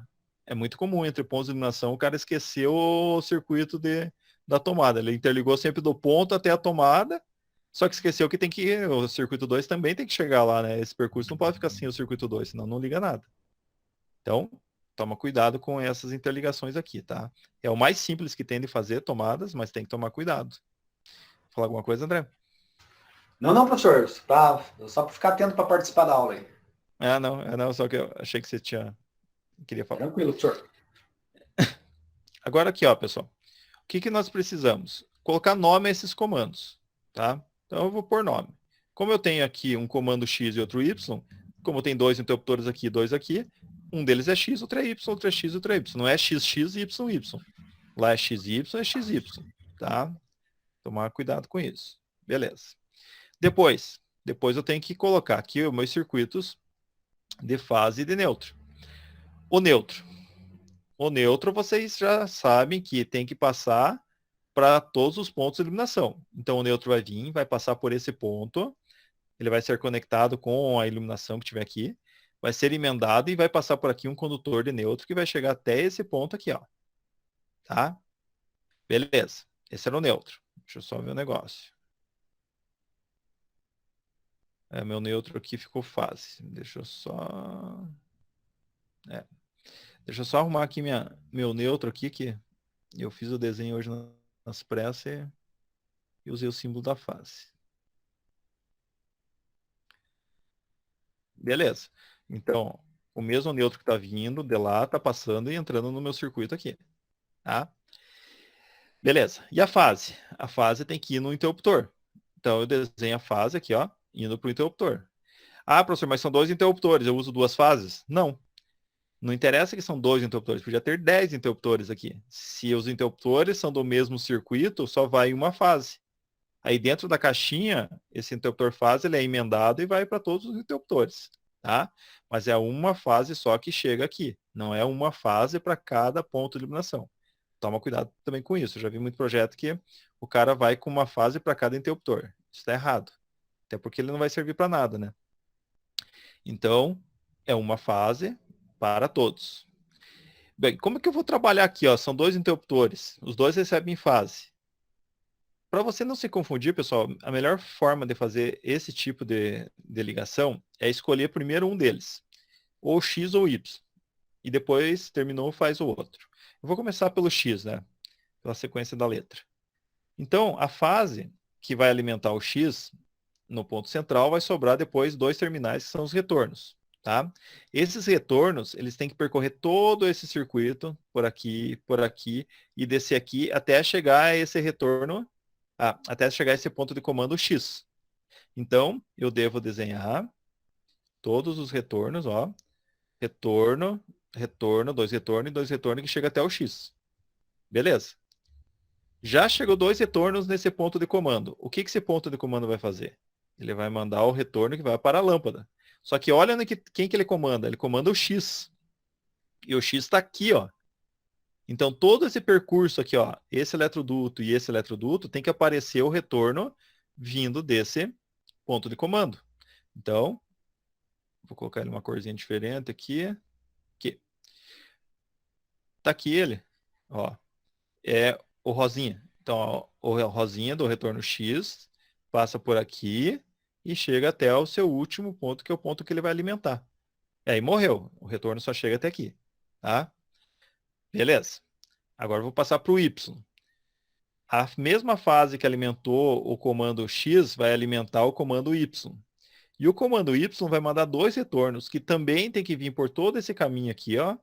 É muito comum entre pontos de iluminação o cara esqueceu o circuito da tomada. Ele interligou sempre do ponto até a tomada, só que esqueceu que o circuito 2 também tem que chegar lá, né? Esse percurso não pode ficar sem o circuito 2, senão não liga nada. Então, toma cuidado com essas interligações aqui, tá? É o mais simples que tem de fazer tomadas, mas tem que tomar cuidado. Falar alguma coisa, André?
Não, professor. Só para ficar atento para participar da aula aí.
Não, só que eu achei que você queria falar.
Tranquilo, professor.
Agora aqui, ó, pessoal. O que nós precisamos? Colocar nome a esses comandos, tá? Então eu vou pôr nome. Como eu tenho aqui um comando X e outro Y, como tem 2 interruptores aqui e 2 aqui, um deles é X, outro é Y, outro é X, outro é Y. Não é XX, Y, Y. Lá é XY, é XY, tá? Tomar cuidado com isso. Beleza. Depois eu tenho que colocar aqui os meus circuitos de fase e de neutro. O neutro vocês já sabem que tem que passar para todos os pontos de iluminação. Então o neutro vai vir, vai passar por esse ponto, ele vai ser conectado com a iluminação que tiver aqui, vai ser emendado e vai passar por aqui um condutor de neutro que vai chegar até esse ponto aqui, ó. Tá? Beleza. Esse era o neutro. Deixa eu só ver o negócio. Meu neutro aqui ficou fácil. Deixa eu só... Deixa eu só arrumar aqui meu neutro aqui, que eu fiz o desenho hoje nas pressas e usei o símbolo da face. Beleza. Então, o mesmo neutro que está vindo de lá está passando e entrando no meu circuito aqui. Tá? Beleza. E a fase? A fase tem que ir no interruptor. Então, eu desenho a fase aqui, ó, indo para o interruptor. Ah, professor, mas são 2 interruptores, eu uso 2 fases? Não. Não interessa que são 2 interruptores, podia ter 10 interruptores aqui. Se os interruptores são do mesmo circuito, só vai uma fase. Aí dentro da caixinha, esse interruptor fase ele é emendado e vai para todos os interruptores, tá? Mas é uma fase só que chega aqui, não é uma fase para cada ponto de iluminação. Toma cuidado também com isso. Eu já vi muito projeto que o cara vai com uma fase para cada interruptor. Isso está errado. Até porque ele não vai servir para nada, né? Então, é uma fase para todos. Bem, como é que eu vou trabalhar aqui? Ó? São 2 interruptores. Os 2 recebem fase. Para você não se confundir, pessoal, a melhor forma de fazer esse tipo de ligação é escolher primeiro um deles. Ou X ou Y. E depois, terminou, faz o outro. Eu vou começar pelo X, né? Pela sequência da letra. Então, a fase que vai alimentar o X no ponto central vai sobrar depois 2 terminais que são os retornos. Tá? Esses retornos, eles têm que percorrer todo esse circuito, por aqui, e descer aqui até chegar a esse retorno, até chegar a esse ponto de comando X. Então, eu devo desenhar todos os retornos, ó, retorno, retorno, 2 retornos e 2 retornos que chega até o X. Beleza. Já chegou 2 retornos nesse ponto de comando. O que esse ponto de comando vai fazer? Ele vai mandar o retorno que vai para a lâmpada. Só que olha quem que ele comanda. Ele comanda o X. E o X está aqui, ó. Então, todo esse percurso aqui, ó, esse eletroduto e esse eletroduto, tem que aparecer o retorno vindo desse ponto de comando. Então, vou colocar ele uma corzinha diferente aqui. Aqui. Tá aqui ele, ó. É o rosinha. Então, ó, o rosinha do retorno X passa por aqui e chega até o seu último ponto, que é o ponto que ele vai alimentar. E aí morreu. O retorno só chega até aqui. Tá? Beleza. Agora eu vou passar para o Y. A mesma fase que alimentou o comando X vai alimentar o comando Y. E o comando Y vai mandar 2 retornos, que também tem que vir por todo esse caminho aqui, ó,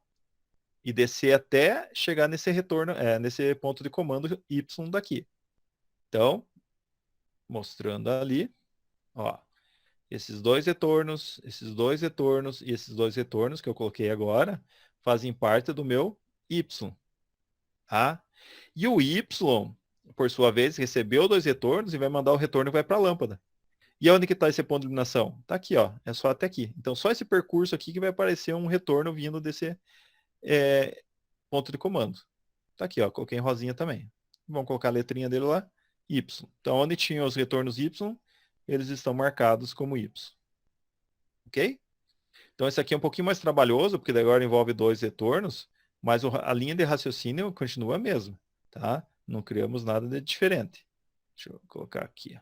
e descer até chegar nesse retorno, nesse ponto de comando Y daqui. Então, mostrando ali, ó, esses 2 retornos, esses 2 retornos e esses 2 retornos que eu coloquei agora fazem parte do meu Y. Tá? E o Y, por sua vez, recebeu 2 retornos e vai mandar o retorno que vai para a lâmpada. E onde que está esse ponto de iluminação? Está aqui, ó. É só até aqui. Então, só esse percurso aqui que vai aparecer um retorno vindo desse ponto de comando. Está aqui, ó. Coloquei em rosinha também. Vamos colocar a letrinha dele lá. Y. Então, onde tinha os retornos Y, eles estão marcados como Y. Ok? Então, esse aqui é um pouquinho mais trabalhoso, porque agora envolve 2 retornos, mas a linha de raciocínio continua a mesma, tá? Não criamos nada de diferente. Deixa eu colocar aqui.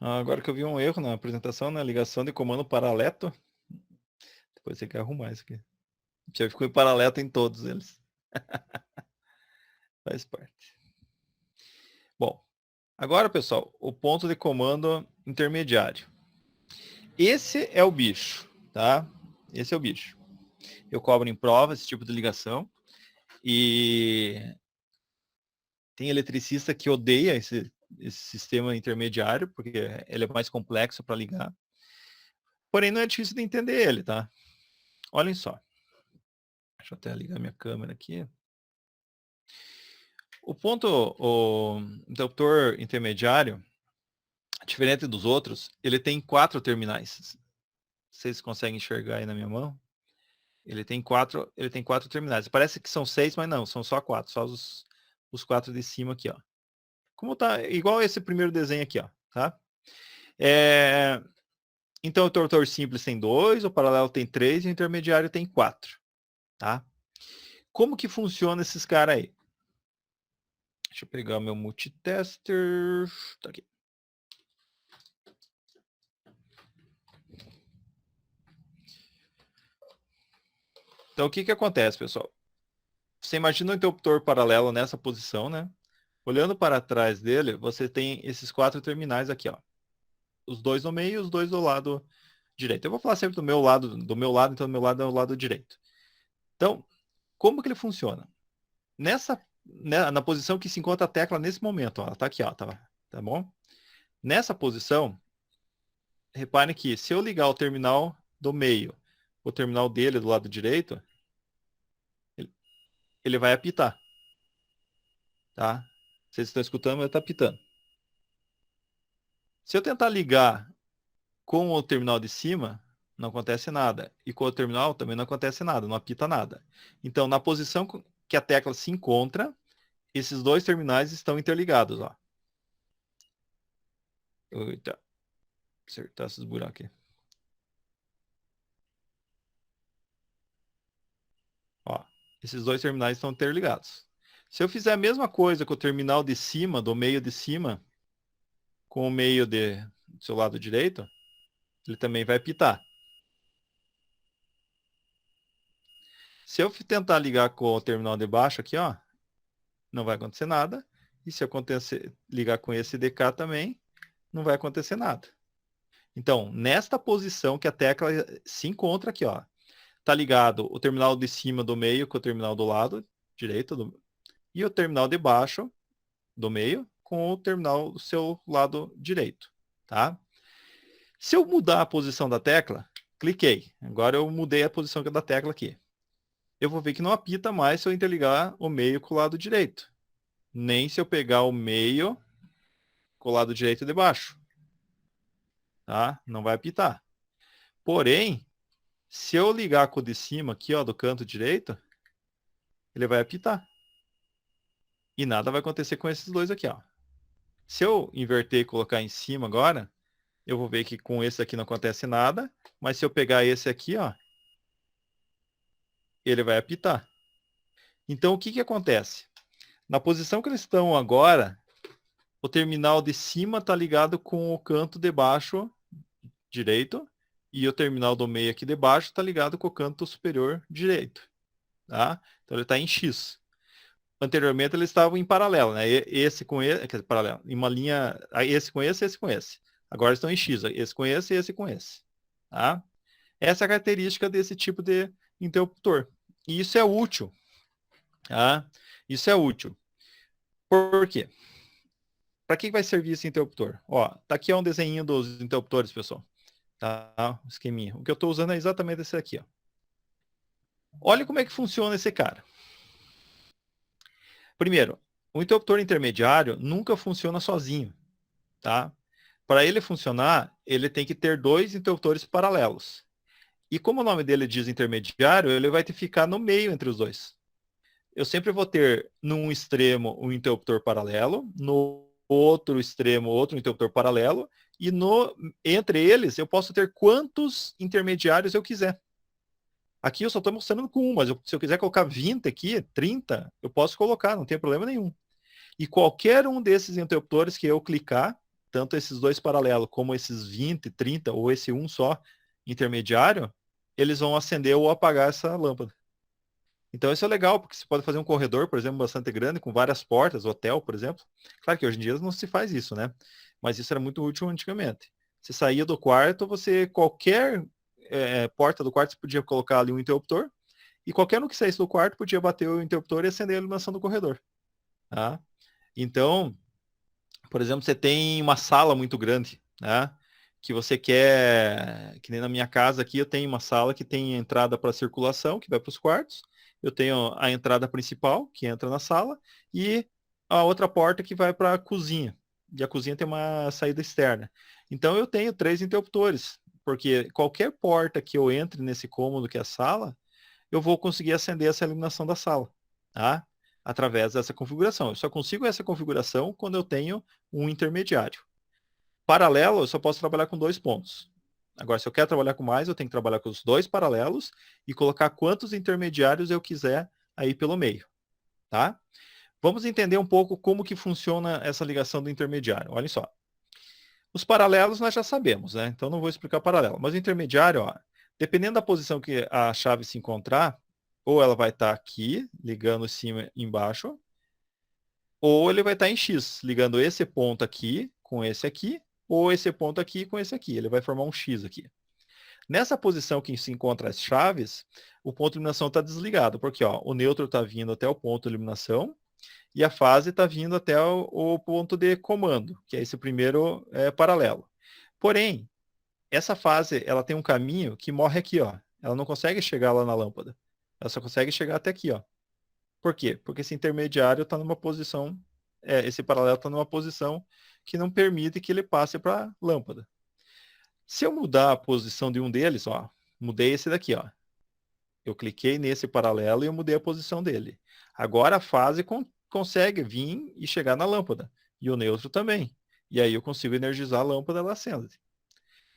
Agora que eu vi um erro na apresentação, na ligação de comando paraleto. Depois você quer arrumar isso aqui. Já ficou em paraleto em todos eles. Faz parte. Bom, agora, pessoal, o ponto de comando intermediário. Esse é o bicho, tá? Esse é o bicho. Eu cobro em prova esse tipo de ligação. E tem eletricista que odeia esse esse sistema intermediário, porque ele é mais complexo para ligar. Porém, não é difícil de entender ele, tá? Olhem só. Deixa eu até ligar minha câmera aqui. O interruptor intermediário, diferente dos outros, ele tem 4 terminais. Vocês conseguem enxergar aí na minha mão? Ele tem 4 terminais. Parece que são 6, mas não, são só 4. Só os 4 de cima aqui, ó. Como tá igual esse primeiro desenho aqui, ó, tá? Então o interruptor simples tem 2, o paralelo tem 3 e o intermediário tem 4, tá? Como que funciona esses caras aí? Deixa eu pegar o meu multitester. Tá aqui. Então o que que acontece, pessoal? Você imagina um interruptor paralelo nessa posição, né? Olhando para trás dele, você tem esses 4 terminais aqui, ó. Os 2 no meio e os 2 do lado direito. Eu vou falar sempre do meu lado, então do meu lado é o lado direito. Então, como que ele funciona? Na posição que se encontra a tecla nesse momento, ó, ela tá aqui, ó, tá bom? Nessa posição, reparem que se eu ligar o terminal do meio, o terminal dele do lado direito, ele vai apitar, tá? Vocês estão escutando, ele está apitando. Se eu tentar ligar com o terminal de cima, não acontece nada. E com o terminal também não acontece nada, não apita nada. Então, na posição que a tecla se encontra, esses 2 terminais estão interligados, ó. Eita. Acertar esses buracos aqui. Ó, esses 2 terminais estão interligados. Se eu fizer a mesma coisa com o terminal de cima, do meio de cima, com o meio do seu lado direito, ele também vai apitar. Se eu tentar ligar com o terminal de baixo aqui, ó, não vai acontecer nada. E se eu ligar com esse DK também, não vai acontecer nada. Então, nesta posição que a tecla se encontra aqui, ó, tá ligado o terminal de cima do meio com o terminal do lado direito e o terminal de baixo do meio com o terminal do seu lado direito, tá? Se eu mudar a posição da tecla, cliquei. Agora eu mudei a posição da tecla aqui. Eu vou ver que não apita mais se eu interligar o meio com o lado direito. Nem se eu pegar o meio com o lado direito de baixo. Tá? Não vai apitar. Porém, se eu ligar com o de cima aqui, ó, do canto direito, ele vai apitar. E nada vai acontecer com esses 2 aqui, ó. Se eu inverter e colocar em cima agora, eu vou ver que com esse aqui não acontece nada, mas se eu pegar esse aqui, ó, ele vai apitar. Então, o que que acontece? Na posição que eles estão agora, o terminal de cima está ligado com o canto de baixo direito e o terminal do meio aqui de baixo está ligado com o canto superior direito. Tá? Então, ele está em X. Anteriormente, eles estavam em paralelo, né? Esse com esse, quer dizer, paralelo, em uma linha, esse com esse com esse. Agora estão em X, esse com esse e esse com esse. Tá? Essa é a característica desse tipo de interruptor. E isso é útil. Tá? Isso é útil. Por quê? Para que vai servir esse interruptor? Ó, tá aqui um desenho dos interruptores, pessoal. Tá? Um esqueminha. O que eu estou usando é exatamente esse aqui. Ó. Olha como é que funciona esse cara. Primeiro, o interruptor intermediário nunca funciona sozinho. Tá? Para ele funcionar, ele tem que ter 2 interruptores paralelos. E como o nome dele diz intermediário, ele vai ter que ficar no meio entre os 2. Eu sempre vou ter, num extremo, um interruptor paralelo, no outro extremo, outro interruptor paralelo, e entre eles eu posso ter quantos intermediários eu quiser. Aqui eu só estou mostrando com um, mas se eu quiser colocar 20 aqui, 30, eu posso colocar, não tem problema nenhum. E qualquer um desses interruptores que eu clicar, tanto esses 2 paralelos, como esses 20, 30, ou esse um só intermediário, eles vão acender ou apagar essa lâmpada. Então isso é legal, porque você pode fazer um corredor, por exemplo, bastante grande, com várias portas, hotel, por exemplo. Claro que hoje em dia não se faz isso, né? Mas isso era muito útil antigamente. Você saía do quarto, qualquer porta do quarto, você podia colocar ali um interruptor, e qualquer um que saísse do quarto podia bater o interruptor e acender a iluminação do corredor. Tá? Então, Por exemplo, você tem uma sala muito grande, né? Que você quer, que nem na minha casa aqui, eu tenho uma sala que tem entrada para circulação, que vai para os quartos. Eu tenho a entrada principal, que entra na sala, e a outra porta que vai para a cozinha. E a cozinha tem uma saída externa. Então eu tenho 3 interruptores, porque qualquer porta que eu entre nesse cômodo que é a sala, eu vou conseguir acender essa iluminação da sala, tá? Através dessa configuração. Eu só consigo essa configuração quando eu tenho um intermediário. Paralelo, eu só posso trabalhar com 2 pontos. Agora, se eu quero trabalhar com mais, eu tenho que trabalhar com os 2 paralelos e colocar quantos intermediários eu quiser aí pelo meio, tá? Vamos entender um pouco como que funciona essa ligação do intermediário. Olha só. Os paralelos nós já sabemos, né? Então não vou explicar paralelo. Mas o intermediário, ó, dependendo da posição que a chave se encontrar, ou ela vai estar aqui, ligando cima e embaixo, ou ele vai estar em X, ligando esse ponto aqui com esse aqui, ou esse ponto aqui com esse aqui. Ele vai formar um X aqui. Nessa posição que se encontra as chaves, o ponto de iluminação está desligado, porque ó, o neutro está vindo até o ponto de iluminação e a fase está vindo até o ponto de comando, que é esse primeiro paralelo. Porém, essa fase ela tem um caminho que morre aqui, ó. Ela não consegue chegar lá na lâmpada. Ela só consegue chegar até aqui, ó. Por quê? Porque esse intermediário está numa posição, esse paralelo está numa posição que não permite que ele passe para a lâmpada. Se eu mudar a posição de um deles, ó, mudei esse daqui, ó. Eu cliquei nesse paralelo e eu mudei a posição dele. Agora a fase consegue vir e chegar na lâmpada. E o neutro também. E aí eu consigo energizar a lâmpada, ela acende.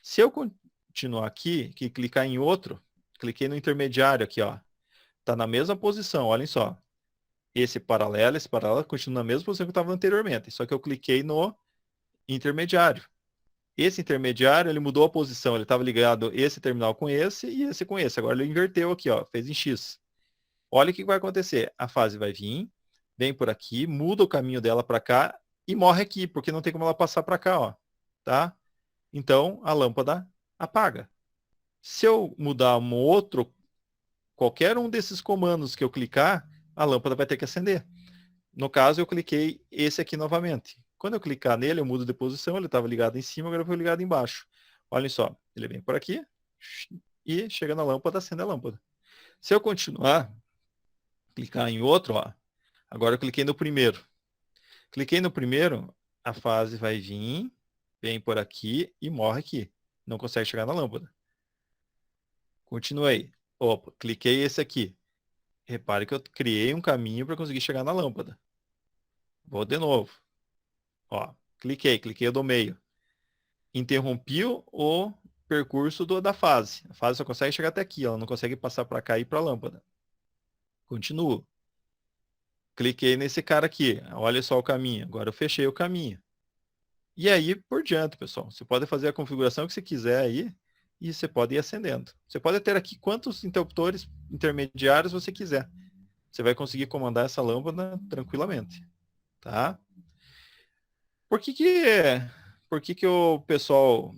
Se eu continuar aqui, que clicar em outro, cliquei no intermediário aqui, ó. Tá na mesma posição, olhem só. Esse paralelo continua na mesma posição que estava anteriormente. Só que eu cliquei no intermediário. Esse intermediário, ele mudou a posição. Ele estava ligado esse terminal com esse e esse com esse. Agora ele inverteu aqui, ó, fez em X. Olha o que vai acontecer. A fase vai vir, vem por aqui, muda o caminho dela para cá e morre aqui, porque não tem como ela passar para cá, ó. Tá? Então, a lâmpada apaga. Se eu mudar qualquer um desses comandos que eu clicar, a lâmpada vai ter que acender. No caso, eu cliquei esse aqui novamente. Quando eu clicar nele, eu mudo de posição, ele estava ligado em cima, agora foi ligado embaixo. Olhem só, ele vem por aqui e chega na lâmpada, acende a lâmpada. Se eu continuar, clicar em outro, ó, agora eu cliquei no primeiro. Cliquei no primeiro, a fase vai vir, vem por aqui e morre aqui. Não consegue chegar na lâmpada. Continuei. Opa, cliquei esse aqui. Repare que eu criei um caminho para conseguir chegar na lâmpada. Vou de novo. Ó, cliquei o do meio. Interrompi o percurso da fase. A fase só consegue chegar até aqui, ela não consegue passar para cá e ir para a lâmpada. Continuo. Cliquei nesse cara aqui. Olha só o caminho. Agora eu fechei o caminho. E aí por diante, pessoal. Você pode fazer a configuração que você quiser aí e você pode ir acendendo. Você pode ter aqui quantos interruptores intermediários você quiser. Você vai conseguir comandar essa lâmpada tranquilamente. Tá? Por que o pessoal,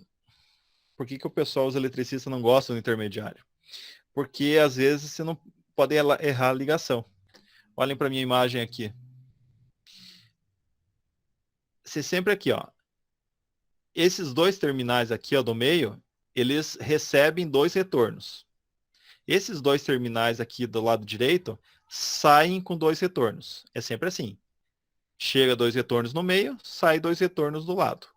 os eletricistas não gostam do intermediário? Porque às vezes você não pode errar a ligação. Olhem para minha imagem aqui. Você sempre aqui, ó. Esses 2 terminais aqui, ó, do meio, eles recebem 2 retornos. Esses 2 terminais aqui do lado direito saem com 2 retornos. É sempre assim. Chega 2 retornos no meio, sai 2 retornos do lado.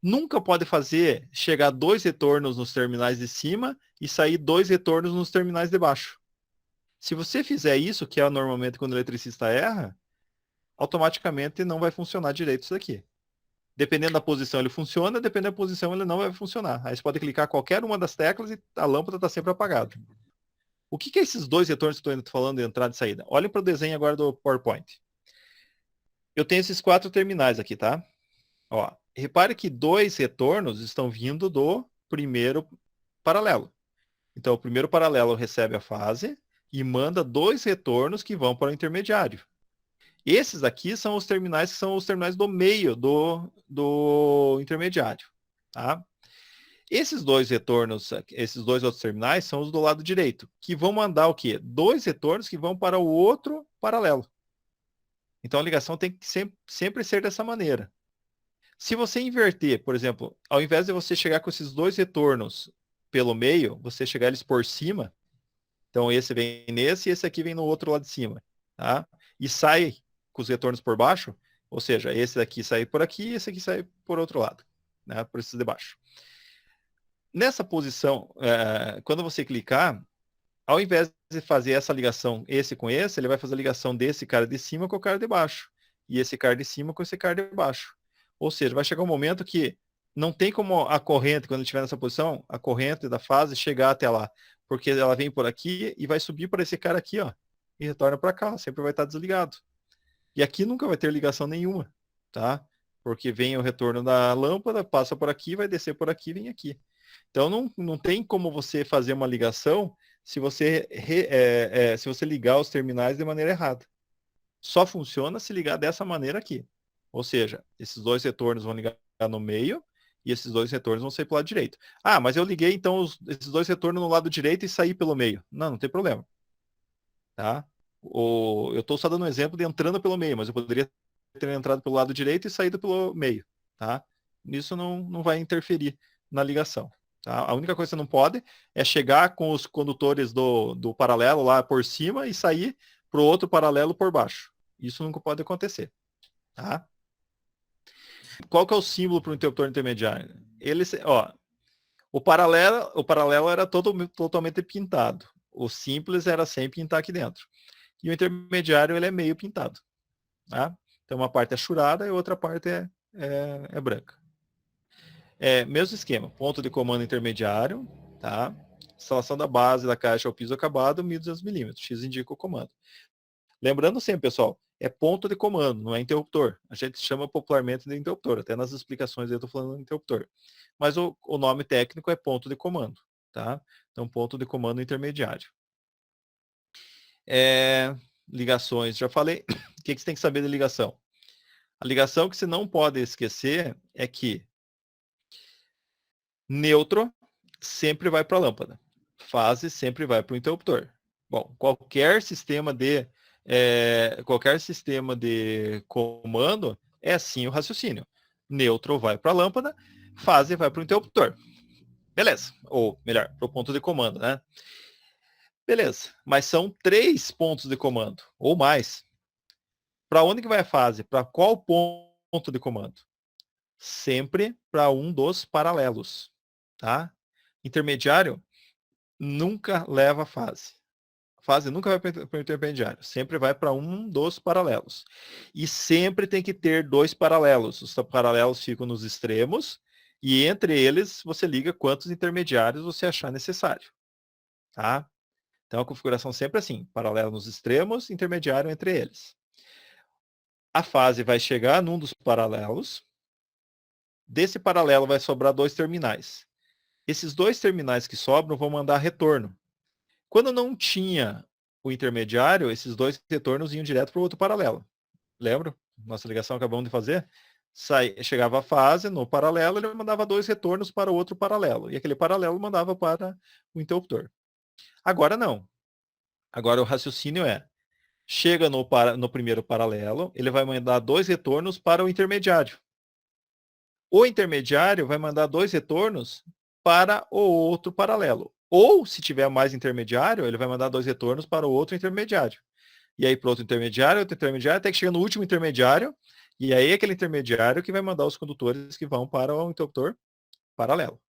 Nunca pode fazer chegar 2 retornos nos terminais de cima e sair 2 retornos nos terminais de baixo. Se você fizer isso, que é normalmente quando o eletricista erra, automaticamente não vai funcionar direito isso daqui. Dependendo da posição ele funciona, dependendo da posição ele não vai funcionar. Aí você pode clicar qualquer uma das teclas e a lâmpada está sempre apagada. O que é esses 2 retornos que eu estou falando de entrada e saída? Olhem para o desenho agora do PowerPoint. Eu tenho esses 4 terminais aqui, tá? Ó, repare que 2 retornos estão vindo do primeiro paralelo. Então, o primeiro paralelo recebe a fase e manda 2 retornos que vão para o intermediário. Esses aqui são os terminais que são os terminais do meio do intermediário. Tá? Esses 2 retornos, esses 2 outros terminais são os do lado direito, que vão mandar o quê? 2 retornos que vão para o outro paralelo. Então a ligação tem que sempre ser dessa maneira. Se você inverter, por exemplo, ao invés de você chegar com esses dois retornos pelo meio, você chegar eles por cima, então esse vem nesse e esse aqui vem no outro lado de cima, tá? E sai com os retornos por baixo, ou seja, esse daqui sai por aqui e esse aqui sai por outro lado, né? Por esses de baixo. Nessa posição, quando você clicar, ao invés de fazer essa ligação, esse com esse, ele vai fazer a ligação desse cara de cima com o cara de baixo. E esse cara de cima com esse cara de baixo. Ou seja, vai chegar um momento que não tem como a corrente, quando estiver nessa posição, a corrente da fase chegar até lá. Porque ela vem por aqui e vai subir para esse cara aqui, ó. E retorna para cá, sempre vai estar desligado. E aqui nunca vai ter ligação nenhuma, tá? Porque vem o retorno da lâmpada, passa por aqui, vai descer por aqui, vem aqui. Então não tem como você fazer uma ligação se você, se você ligar os terminais de maneira errada. Só funciona se ligar dessa maneira aqui. Ou seja, esses dois retornos vão ligar no meio e esses dois retornos vão sair pelo lado direito. Ah, mas eu liguei então esses dois retornos no lado direito e saí pelo meio. Não tem problema. Tá? Eu estou só dando um exemplo de entrando pelo meio, mas eu poderia ter entrado pelo lado direito e saído pelo meio. Tá? Isso não vai interferir na ligação. Tá? A única coisa que você não pode é chegar com os condutores do paralelo lá por cima e sair para o outro paralelo por baixo. Isso nunca pode acontecer. Tá? Qual que é o símbolo para o interruptor intermediário? O paralelo era totalmente pintado. O simples era sem pintar aqui dentro. E o intermediário ele é meio pintado. Tá? Então uma parte é churada e a outra parte é branca. Mesmo esquema, ponto de comando intermediário, tá? Instalação da base da caixa ao piso acabado, 1.200 milímetros. X indica o comando. Lembrando sempre, pessoal, é ponto de comando, não é interruptor. A gente chama popularmente de interruptor, até nas explicações eu estou falando de interruptor. Mas o nome técnico é ponto de comando, tá? Então, ponto de comando intermediário. Ligações, já falei. O que você tem que saber de ligação? A ligação que você não pode esquecer é que neutro sempre vai para a lâmpada. Fase sempre vai para o interruptor. Bom, qualquer sistema de comando é assim o raciocínio. Neutro vai para a lâmpada, fase vai para o interruptor. Beleza. Ou melhor, para o ponto de comando, né? Beleza. Mas são 3 pontos de comando, ou mais. Para onde que vai a fase? Para qual ponto de comando? Sempre para um dos paralelos. Tá? Intermediário nunca leva fase. Fase nunca vai para o intermediário, sempre vai para um dos paralelos. E sempre tem que ter 2 paralelos. Os paralelos ficam nos extremos e entre eles você liga quantos intermediários você achar necessário. Tá? Então a configuração sempre é assim, paralelo nos extremos, intermediário entre eles. A fase vai chegar num dos paralelos. Desse paralelo vai sobrar 2 terminais. Esses 2 terminais que sobram vão mandar retorno. Quando não tinha o intermediário, esses 2 retornos iam direto para o outro paralelo. Lembra? Nossa ligação acabamos de fazer? Chegava a fase no paralelo, ele mandava 2 retornos para o outro paralelo. E aquele paralelo mandava para o interruptor. Agora não. Agora o raciocínio chega no primeiro paralelo, ele vai mandar 2 retornos para o intermediário. O intermediário vai mandar 2 retornos para o outro paralelo. Ou, se tiver mais intermediário, ele vai mandar 2 retornos para o outro intermediário. E aí para outro intermediário, até que chega no último intermediário, e aí aquele intermediário que vai mandar os condutores que vão para o interruptor paralelo.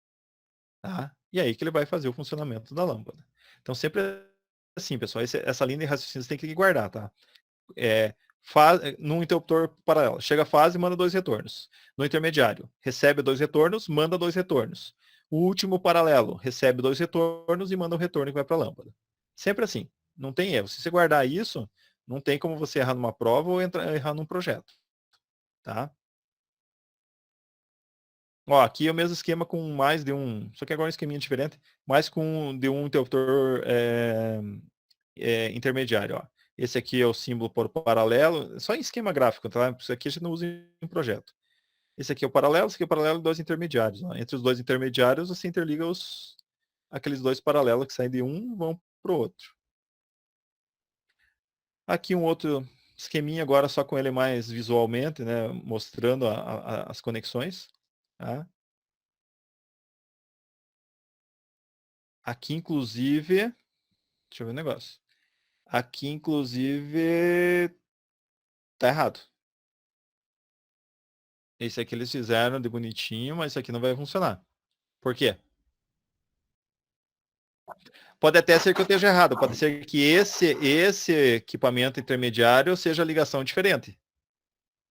Tá? E aí que ele vai fazer o funcionamento da lâmpada. Então sempre assim, pessoal, essa linha de raciocínio você tem que guardar, tá? No interruptor paralelo, chega a fase e manda 2 retornos. No intermediário, recebe 2 retornos, manda 2 retornos. O último paralelo recebe 2 retornos e manda um retorno que vai para a lâmpada. Sempre assim, não tem erro. Se você guardar isso, não tem como você errar numa prova ou errar num projeto. Tá? Ó, aqui é o mesmo esquema com mais de um, só que agora é um esqueminha diferente, mais de um interruptor intermediário. Ó. Esse aqui é o símbolo por paralelo, só em esquema gráfico, tá? Isso aqui a gente não usa em projeto. Esse aqui é o paralelo, esse aqui é o paralelo de 2 intermediários. Ó. Entre os 2 intermediários, você interliga aqueles 2 paralelos que saem de um vão para o outro. Aqui um outro esqueminha agora só com ele mais visualmente, né? Mostrando as conexões. Tá? Aqui, inclusive, deixa eu ver o negócio. Aqui, inclusive, tá errado. Esse aqui eles fizeram de bonitinho, mas isso aqui não vai funcionar. Por quê? Pode até ser que eu esteja errado. Pode ser que esse equipamento intermediário seja ligação diferente.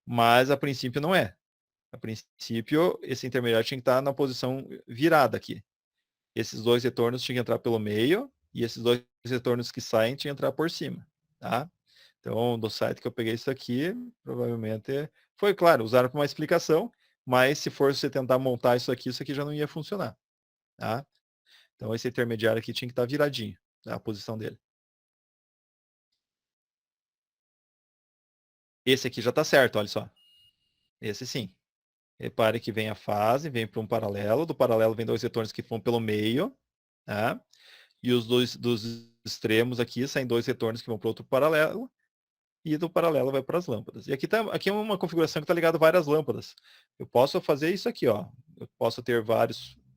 Mas, a princípio, não é. A princípio, esse intermediário tinha que estar na posição virada aqui. Esses dois retornos tinham que entrar pelo meio e esses dois retornos que saem tinham que entrar por cima. Tá? Então, do site que eu peguei isso aqui, provavelmente foi, claro, usaram para uma explicação, mas se for você tentar montar isso aqui já não ia funcionar. Tá? Então, esse intermediário aqui tinha que estar viradinho, tá? A posição dele. Esse aqui já está certo, olha só. Esse sim. Repare que vem a fase, vem para um paralelo, do paralelo vem dois retornos que vão pelo meio, tá? E os dois dos extremos aqui saem dois retornos que vão para outro paralelo, e do paralelo vai para as lâmpadas. E aqui é uma configuração que está ligado a várias lâmpadas. Eu posso fazer isso aqui, ó. Eu posso ter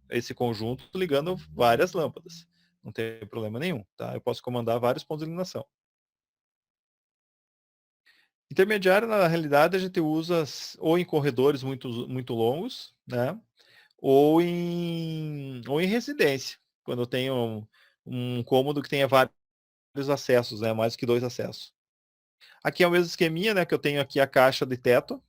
esse conjunto ligando várias lâmpadas. Não tem problema nenhum, tá? Eu posso comandar vários pontos de iluminação. Intermediário, na realidade, a gente usa ou em corredores muito longos, né? Ou em residência, quando eu tenho um cômodo que tenha vários acessos, né? Mais que 2 acessos. Aqui é o mesmo esqueminha, né? Que eu tenho aqui a caixa de teto,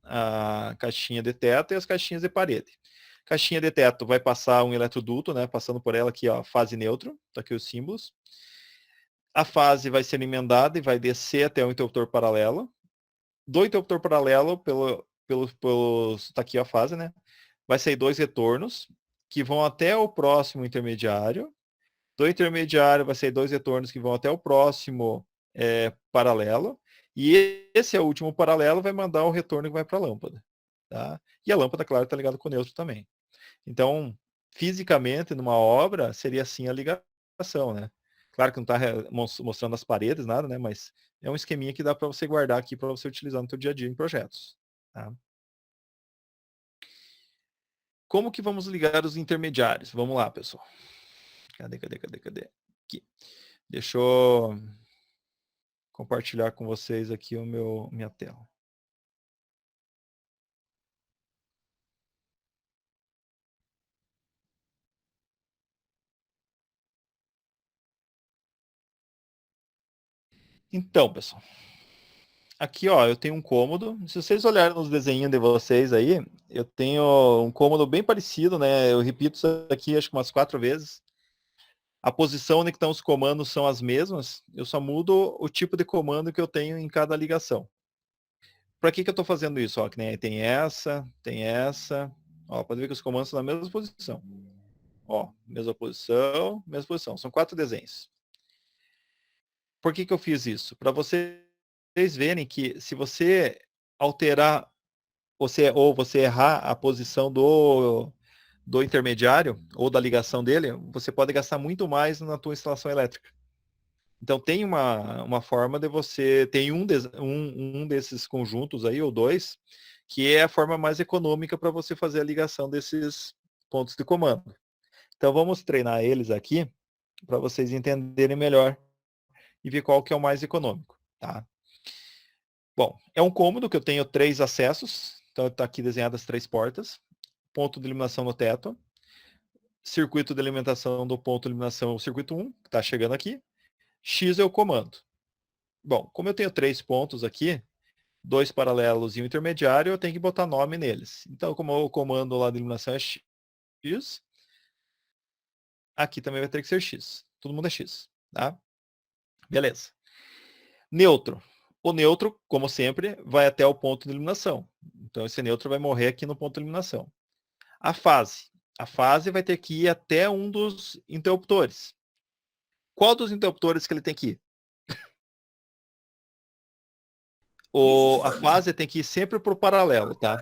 a caixinha de teto e as caixinhas de parede. Caixinha de teto vai passar um eletroduto, né? Passando por ela aqui, ó, fase neutro, tá aqui os símbolos. A fase vai ser emendada e vai descer até o interruptor paralelo. Do interruptor paralelo, tá aqui a fase, né? Vai sair dois retornos que vão até o próximo intermediário. Do intermediário vai sair dois retornos que vão até o próximo paralelo. E esse é o último paralelo, vai mandar o retorno que vai para a lâmpada. Tá? E a lâmpada, claro, está ligada com o neutro também. Então, fisicamente, numa obra, seria assim a ligação, né? Claro que não está mostrando as paredes, nada, né? Mas é um esqueminha que dá para você guardar aqui para você utilizar no seu dia a dia em projetos. Tá? Como que vamos ligar os intermediários? Vamos lá, pessoal. Cadê? Aqui. Deixa eu compartilhar com vocês aqui minha tela. Então, pessoal. Aqui, ó, eu tenho um cômodo. Se vocês olharem nos desenhos de vocês aí, eu tenho um cômodo bem parecido, né? Eu repito isso aqui acho que umas 4 vezes. A posição onde estão os comandos são as mesmas. Eu só mudo o tipo de comando que eu tenho em cada ligação. Para que eu estou fazendo isso? Ó, que nem tem essa. Ó, pode ver que os comandos estão na mesma posição. Ó, mesma posição. São 4 desenhos. Por que eu fiz isso? Para vocês verem que se você alterar ou você errar a posição do intermediário ou da ligação dele, você pode gastar muito mais na tua instalação elétrica. Então tem uma forma de você, tem um desses conjuntos aí, ou dois, que é a forma mais econômica para você fazer a ligação desses pontos de comando. Então vamos treinar eles aqui para vocês entenderem melhor e ver qual que é o mais econômico, tá? Bom, é um cômodo que eu tenho 3 acessos, então está aqui desenhadas 3 portas, ponto de iluminação no teto, circuito de alimentação do ponto de iluminação é o circuito 1, que está chegando aqui, X é o comando. Bom, como eu tenho 3 pontos aqui, 2 paralelos e um intermediário, eu tenho que botar nome neles. Então, como o comando lá de iluminação é X, aqui também vai ter que ser X. Todo mundo é X, tá? Beleza. Neutro. O neutro, como sempre, vai até o ponto de iluminação. Então, esse neutro vai morrer aqui no ponto de iluminação. A fase. A fase vai ter que ir até um dos interruptores. Qual dos interruptores que ele tem que ir? A fase tem que ir sempre para o paralelo, tá?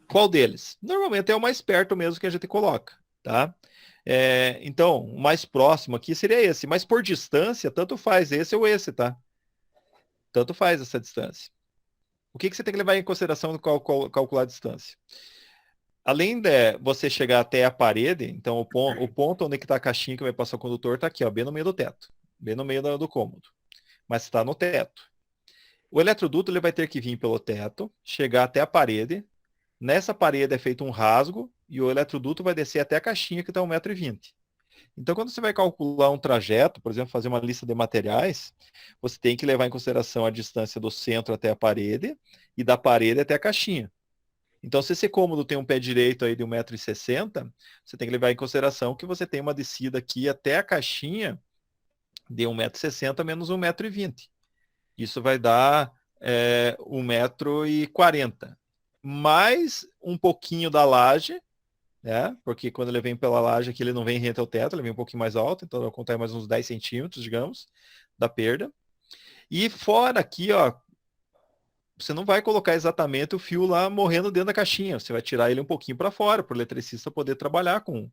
Qual deles? Normalmente é o mais perto mesmo que a gente coloca, tá? Então, o mais próximo aqui seria esse. Mas por distância, tanto faz esse ou esse, tá? tanto faz essa distância. O que você tem que levar em consideração no calcular a distância? Além de você chegar até a parede, então o ponto onde está a caixinha que vai passar o condutor está aqui, ó, bem no meio do teto, bem no meio do cômodo, mas está no teto. O eletroduto ele vai ter que vir pelo teto, chegar até a parede, nessa parede é feito um rasgo e o eletroduto vai descer até a caixinha que está 1,20 m. Então, quando você vai calcular um trajeto, por exemplo, fazer uma lista de materiais, você tem que levar em consideração a distância do centro até a parede e da parede até a caixinha. Então, se esse cômodo tem um pé direito aí de 1,60 m, você tem que levar em consideração que você tem uma descida aqui até a caixinha de 1,60 m menos 1,20 m. Isso vai dar 1,40 m. Mais um pouquinho da laje, né? Porque quando ele vem pela laje aqui, ele não vem rente ao teto, ele vem um pouquinho mais alto, então vai contar mais uns 10 centímetros, digamos, da perda. E fora aqui, ó, você não vai colocar exatamente o fio lá morrendo dentro da caixinha, você vai tirar ele um pouquinho para fora, para o eletricista poder trabalhar com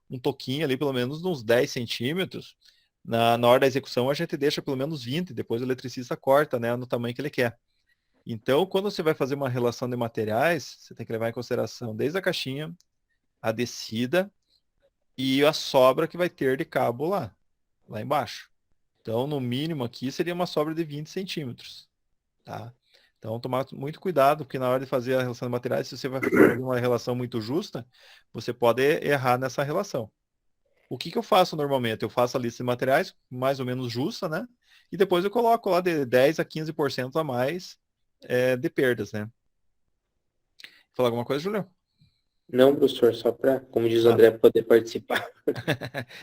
um toquinho ali, pelo menos uns 10 centímetros. Na hora da execução, a gente deixa pelo menos 20, depois o eletricista corta, né, no tamanho que ele quer. Então, quando você vai fazer uma relação de materiais, você tem que levar em consideração desde a caixinha, a descida e a sobra que vai ter de cabo lá embaixo. Então, no mínimo aqui, seria uma sobra de 20 centímetros. Tá? Então, tomar muito cuidado, porque na hora de fazer a relação de materiais, se você vai fazer uma relação muito justa, você pode errar nessa relação. O que eu faço normalmente? Eu faço a lista de materiais mais ou menos justa, né? E depois eu coloco lá de 10 a 15% a mais de perdas, né? Falar alguma coisa, Julião?
Não, professor, só para, como diz o André, poder participar.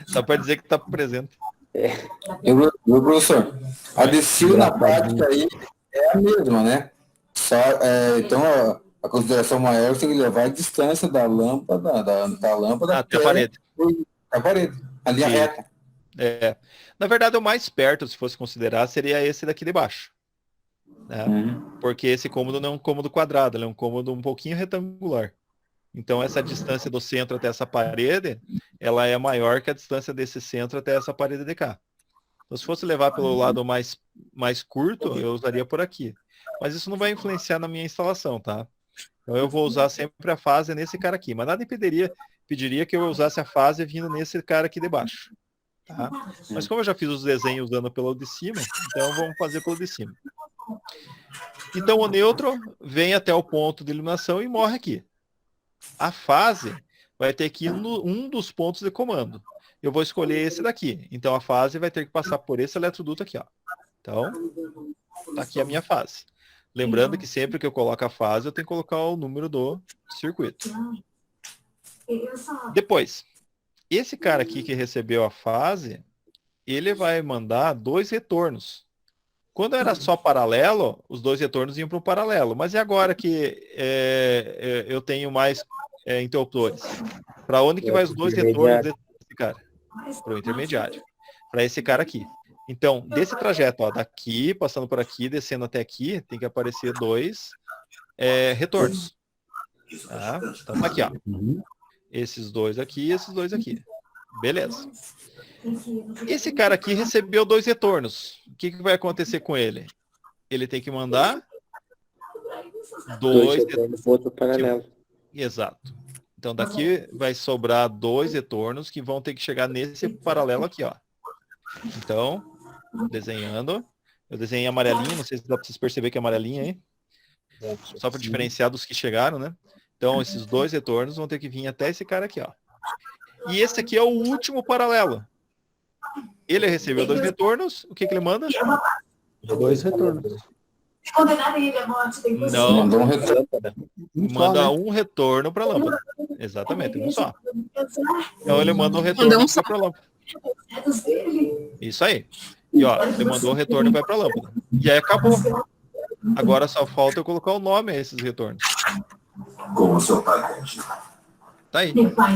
Só para dizer que está presente.
Meu professor, a descida na prática aí é a mesma, né? Só, então, a consideração maior você tem que levar a distância da lâmpada, da lâmpada
até a parede.
A parede, a linha reta.
Na verdade, o mais perto, se fosse considerar, seria esse daqui de baixo. Né? Porque esse cômodo não é um cômodo quadrado, ele é um cômodo um pouquinho retangular. Então, essa distância do centro até essa parede, ela é maior que a distância desse centro até essa parede de cá. Então, se fosse levar pelo lado mais curto, eu usaria por aqui. Mas isso não vai influenciar na minha instalação, tá? Então, eu vou usar sempre a fase nesse cara aqui. Mas nada pediria que eu usasse a fase vindo nesse cara aqui de baixo. Tá? Mas como eu já fiz os desenhos usando pelo de cima, então vamos fazer pelo de cima. Então, o neutro vem até o ponto de iluminação e morre aqui. A fase vai ter que ir um dos pontos de comando. Eu vou escolher esse daqui. Então, a fase vai ter que passar por esse eletroduto aqui, ó. Então, tá aqui a minha fase. Lembrando que sempre que eu coloco a fase, eu tenho que colocar o número do circuito. Depois, esse cara aqui que recebeu a fase, ele vai mandar 2 retornos. Quando era só paralelo, os 2 retornos iam para o paralelo. Mas e agora que eu tenho mais interruptores? Para onde que vai os 2 retornos desse cara? Para o intermediário. Para esse cara aqui. Então, desse trajeto, ó, daqui, passando por aqui, descendo até aqui, tem que aparecer 2 retornos. Tá? Então, tá aqui, ó. Esses 2 aqui e esses 2 aqui. Beleza. Esse cara aqui recebeu 2 retornos. O que vai acontecer com ele? Ele tem que mandar 2 retornos.
Outro paralelo.
Exato. Então daqui vai sobrar 2 retornos que vão ter que chegar nesse paralelo aqui, ó. Então, desenhando. Eu desenhei amarelinho, não sei se dá para vocês perceberem que é amarelinho aí. Só para diferenciar dos que chegaram, né? Então, esses 2 retornos vão ter que vir até esse cara aqui, ó. E esse aqui é o último paralelo. Ele recebeu 2 retornos. O que ele manda?
2 retornos.
Não.
Mandou um retorno.
Manda um retorno para a lâmpada. Exatamente, um só. Então ele manda um retorno para a lâmpada. Isso aí. E ó, ele mandou o retorno e vai para a lâmpada. E aí acabou. Agora só falta eu colocar o nome a esses retornos.
Como o seu pai.
Tá aí. Tá?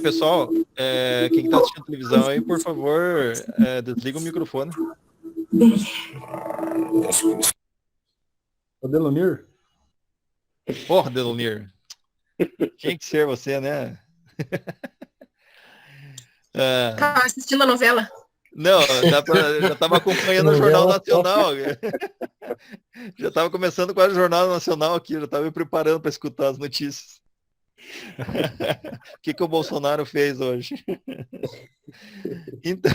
Pessoal, quem está assistindo televisão aí, por favor, desliga o microfone.
O Delomir?
Porra, Delomir. Tinha que ser você, né?
Tava assistindo a novela.
Não, já estava acompanhando o
Não
Jornal
deu
Nacional. Já estava começando com o Jornal Nacional aqui, já estava me preparando para escutar as notícias. O que o Bolsonaro fez hoje? Então,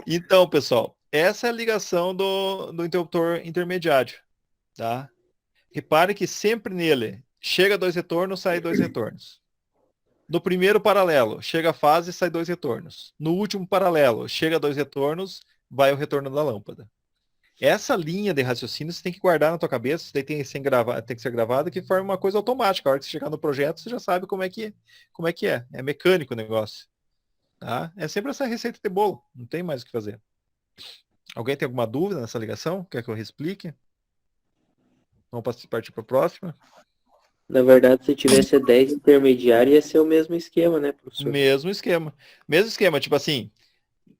então, pessoal, essa é a ligação do interruptor intermediário. Tá? Repare que sempre nele chega 2 retornos, sai 2 retornos. No primeiro paralelo, chega a fase e sai 2 retornos. No último paralelo, chega 2 retornos, vai o retorno da lâmpada. Essa linha de raciocínio você tem que guardar na tua cabeça, isso daí tem que ser gravado, que forma uma coisa automática. A hora que você chegar no projeto, você já sabe como é que é. É mecânico o negócio. Tá? É sempre essa receita de bolo. Não tem mais o que fazer. Alguém tem alguma dúvida nessa ligação? Quer que eu explique? Vamos partir para a próxima?
Na verdade, se tivesse 10 intermediários, ia ser o mesmo esquema, né, professor?
Mesmo esquema. Mesmo esquema, tipo assim,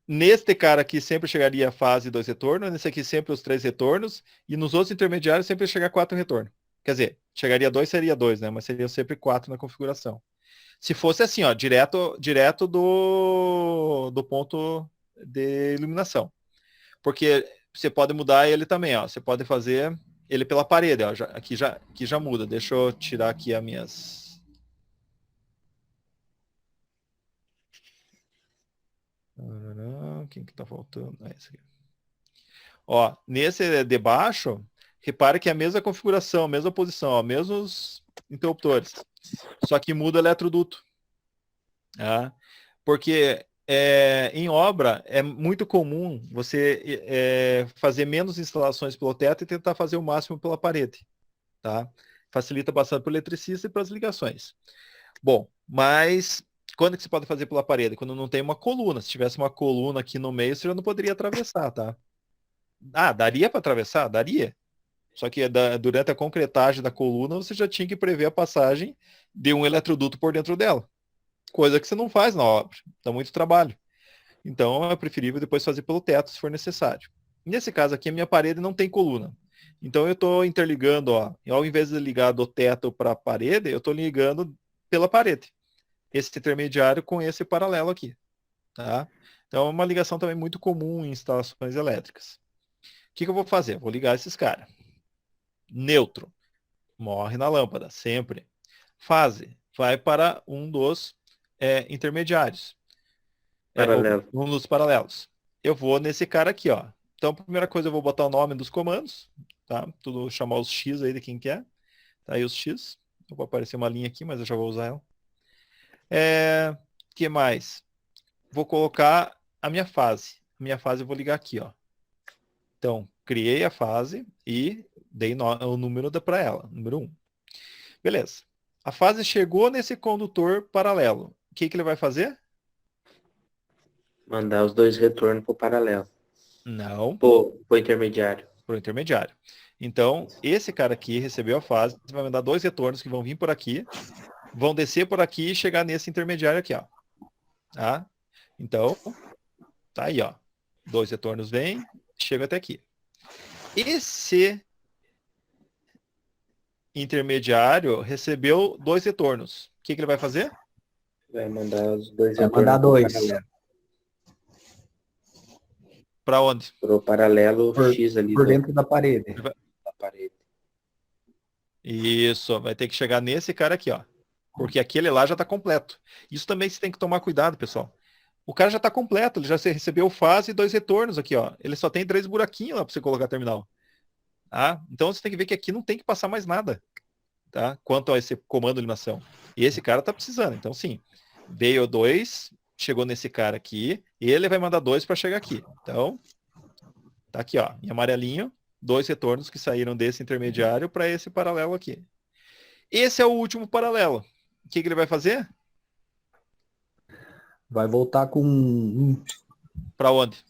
neste cara aqui sempre chegaria a fase 2 retornos, nesse aqui sempre os 3 retornos, e nos outros intermediários sempre chegar 4 retornos. Quer dizer, chegaria 2, seria 2, né? Mas seria sempre 4 na configuração. Se fosse assim, ó, direto do ponto de iluminação. Porque você pode mudar ele também, ó. Você pode fazer ele pela parede, ó. Aqui já muda. Deixa eu tirar aqui as minhas... Quem que tá faltando? Esse aqui. Ó, nesse de baixo, repare que é a mesma configuração, a mesma posição, ó, mesmos interruptores. Só que muda o eletroduto. Tá? Porque em obra é muito comum você fazer menos instalações pelo teto e tentar fazer o máximo pela parede. Tá? Facilita bastante para o eletricista e para as ligações. Bom, mas quando que você pode fazer pela parede? Quando não tem uma coluna. Se tivesse uma coluna aqui no meio, você já não poderia atravessar, tá? Ah, daria para atravessar? Daria. Só que durante a concretagem da coluna, você já tinha que prever a passagem de um eletroduto por dentro dela. Coisa que você não faz na obra. Dá muito trabalho. Então, é preferível depois fazer pelo teto, se for necessário. Nesse caso aqui, a minha parede não tem coluna. Então, eu estou interligando, ó, ao invés de ligar do teto para a parede, eu estou ligando pela parede. Esse intermediário com esse paralelo aqui. Tá? Então, é uma ligação também muito comum em instalações elétricas. O que eu vou fazer? Vou ligar esses caras. Neutro. Morre na lâmpada, sempre. Fase. Vai para um dos intermediários.
Paralelo.
Um dos paralelos. Eu vou nesse cara aqui, ó. Então, a primeira coisa, eu vou botar o nome dos comandos, tá? Tudo chamar os X aí de quem quer. Tá aí os X. Eu vou aparecer uma linha aqui, mas eu já vou usar ela. Que mais? Vou colocar a minha fase. A minha fase eu vou ligar aqui, ó. Então, criei a fase e dei o número para ela, número 1. Beleza. A fase chegou nesse condutor paralelo. O que ele vai fazer?
Mandar os 2 retornos pro paralelo.
Não.
Pro intermediário.
Pro intermediário. Então, esse cara aqui recebeu a fase, vai mandar 2 retornos que vão vir por aqui, vão descer por aqui e chegar nesse intermediário aqui, ó. Tá? Então, tá aí, ó. 2 retornos vêm, chegam até aqui. Esse intermediário recebeu 2 retornos. O que ele vai fazer?
Vai mandar os 2
Vai
retornos
mandar
pro
2.
paralelo.
Para onde?
Pro paralelo X ali
Por dentro da parede.
da parede.
Isso, vai ter que chegar nesse cara aqui, ó. Porque aquele lá já está completo. Isso também você tem que tomar cuidado, pessoal. O cara já está completo, ele já recebeu fase e 2 retornos aqui, ó. Ele só tem 3 buraquinhos lá para você colocar terminal. Tá? Então você tem que ver que aqui não tem que passar mais nada, tá? Quanto a esse comando de eliminação. E esse cara tá precisando. Então, sim, veio 2, chegou nesse cara aqui, e ele vai mandar 2 para chegar aqui. Então, tá aqui, ó, em amarelinho, 2 retornos que saíram desse intermediário para esse paralelo aqui. Esse é o último paralelo. O que ele vai fazer?
Vai voltar com
Para onde?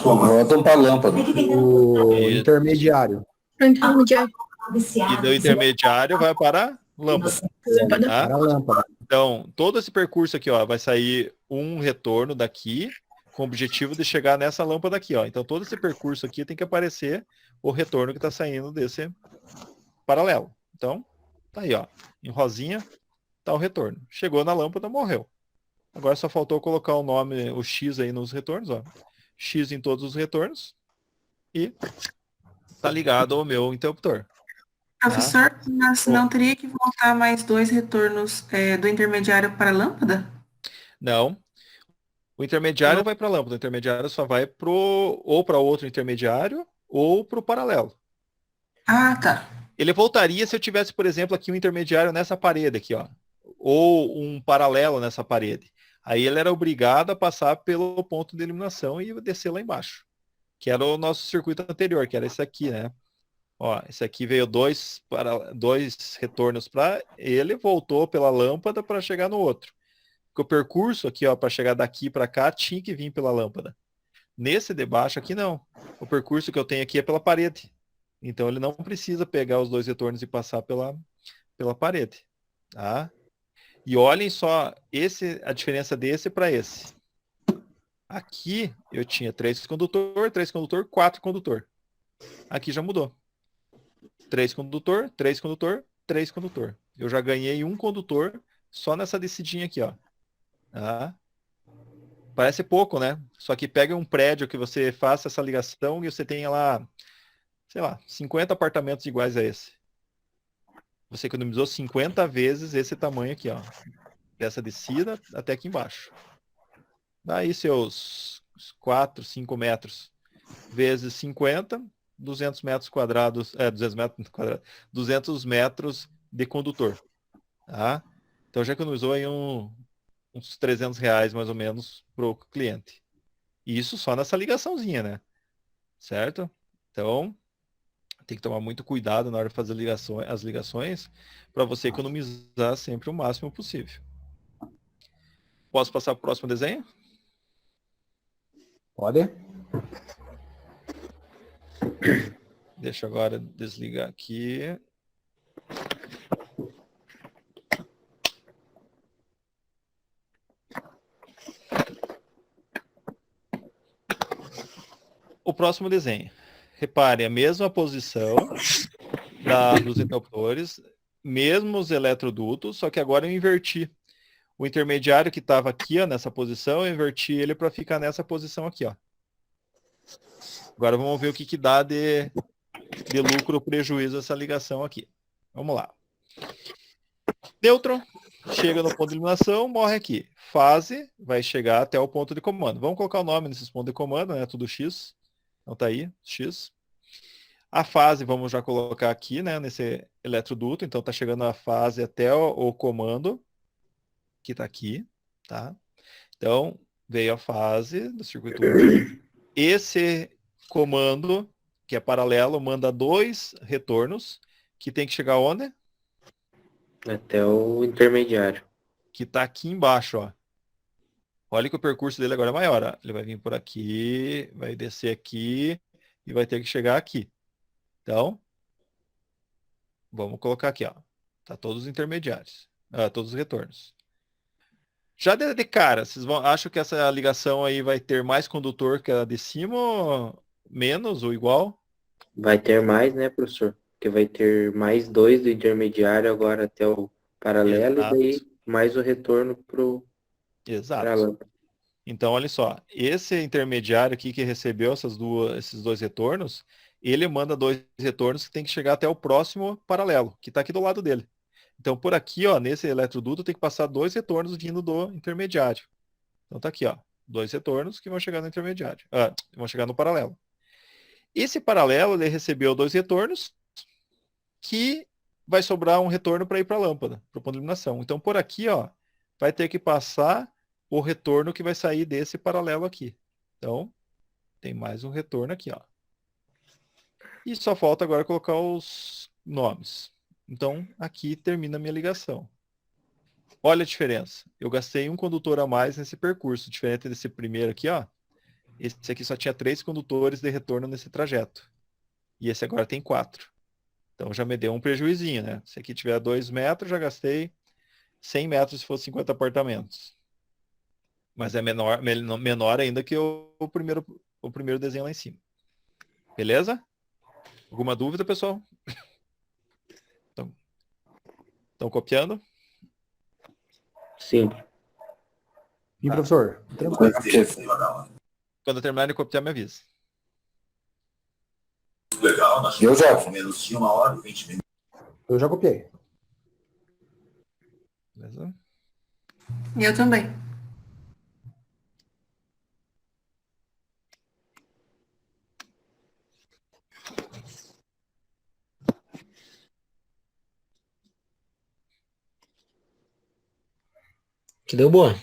Voltam para a lâmpada.
o
Isso.
intermediário.
Intermediário.
E do intermediário vai para a lâmpada. Tá?
Para a lâmpada.
Então, todo esse percurso aqui, ó, vai sair um retorno daqui, com o objetivo de chegar nessa lâmpada aqui, ó. Então, todo esse percurso aqui tem que aparecer o retorno que está saindo desse paralelo. Então, tá aí, ó. Em rosinha, tá o retorno. Chegou na lâmpada, morreu. Agora só faltou colocar o nome, o X aí nos retornos, ó. X em todos os retornos e tá ligado ao meu interruptor.
Professor, mas não teria que voltar mais 2 retornos do intermediário para a lâmpada?
Não. O intermediário vai para a lâmpada. O intermediário só vai ou para outro intermediário ou para o paralelo.
Ah, tá.
Ele voltaria se eu tivesse, por exemplo, aqui um intermediário nessa parede aqui, ó, ou um paralelo nessa parede. Aí ele era obrigado a passar pelo ponto de eliminação e descer lá embaixo, que era o nosso circuito anterior, que era esse aqui, né? Ó, esse aqui veio dois retornos para ele, voltou pela lâmpada para chegar no outro. Porque o percurso aqui, ó, para chegar daqui para cá, tinha que vir pela lâmpada. Nesse de baixo aqui não. O percurso que eu tenho aqui é pela parede. Então ele não precisa pegar os 2 retornos e passar pela parede. Tá? E olhem só a diferença desse para esse. Aqui eu tinha 3 condutor, 4 condutor. Aqui já mudou. 3 condutor, 3 condutor, 3 condutor. Eu já ganhei um condutor só nessa descidinha aqui, ó. Tá? Parece pouco, né? Só que pega um prédio que você faça essa ligação e você tenha lá, sei lá, 50 apartamentos iguais a esse. Você economizou 50 vezes esse tamanho aqui, ó. Dessa descida até aqui embaixo. Daí seus 4, 5 metros vezes 50, 200 metros quadrados, 200 metros quadrados, 200 metros de condutor. Tá? Então já economizou aí uns R$300 mais ou menos para o cliente. E isso só nessa ligaçãozinha, né? Certo? Então, tem que tomar muito cuidado na hora de fazer as ligações para você economizar sempre o máximo possível. Posso passar para o próximo desenho?
Pode?
Deixa eu agora desligar aqui. O próximo desenho. Repare, a mesma posição dos interruptores, mesmos eletrodutos, só que agora eu inverti. O intermediário que estava aqui, ó, nessa posição, eu inverti ele para ficar nessa posição aqui, ó. Agora vamos ver o que dá de lucro ou prejuízo essa ligação aqui. Vamos lá. Nêutron chega no ponto de eliminação, morre aqui. Fase vai chegar até o ponto de comando. Vamos colocar o nome nesses pontos de comando, né? Tudo X. Então tá aí, X. A fase vamos já colocar aqui, né? Nesse eletroduto. Então tá chegando a fase até o comando, que tá aqui, tá? Então veio a fase do circuito 1. Esse comando, que é paralelo, manda 2 retornos, que tem que chegar onde?
Até o intermediário.
Que tá aqui embaixo, ó. Olha que o percurso dele agora é maior, ó. Ele vai vir por aqui, vai descer aqui e vai ter que chegar aqui. Então, vamos colocar aqui, ó. Tá todos os intermediários, todos os retornos. Já de cara, vocês acham que essa ligação aí vai ter mais condutor que a de cima, ou menos ou igual?
Vai ter mais, né, professor? Porque vai ter mais 2 do intermediário agora até o paralelo.
Exato.
E daí mais o retorno para a
Exato.
lâmpada.
Então, olha só, esse intermediário aqui que recebeu esses 2 retornos, ele manda 2 retornos que tem que chegar até o próximo paralelo, que está aqui do lado dele. Então, por aqui, ó, nesse eletroduto, tem que passar 2 retornos vindo do intermediário. Então, tá aqui, ó, 2 retornos que vão chegar no intermediário, vão chegar no paralelo. Esse paralelo, ele recebeu 2 retornos, que vai sobrar um retorno para ir para a lâmpada, para o ponto de iluminação. Então, por aqui, ó, vai ter que passar o retorno que vai sair desse paralelo aqui. Então, tem mais um retorno aqui, ó. E só falta agora colocar os nomes. Então, aqui termina a minha ligação. Olha a diferença. Eu gastei um condutor a mais nesse percurso, diferente desse primeiro aqui, ó. Esse aqui só tinha 3 condutores de retorno nesse trajeto. E esse agora tem 4. Então, já me deu um prejuizinho, né? Se aqui tiver 2 metros, já gastei 100 metros se fosse 50 apartamentos. Mas é menor ainda que o primeiro desenho lá em cima. Beleza? Alguma dúvida, pessoal? Estão copiando?
Sim.
E professor, tranquilo.
Quando eu terminar de copiar, me avisa.
Legal, nós
Eu já.
menos de 1 hora e 20 minutos.
Eu já copiei.
Beleza?
E eu também.
Que deu boa.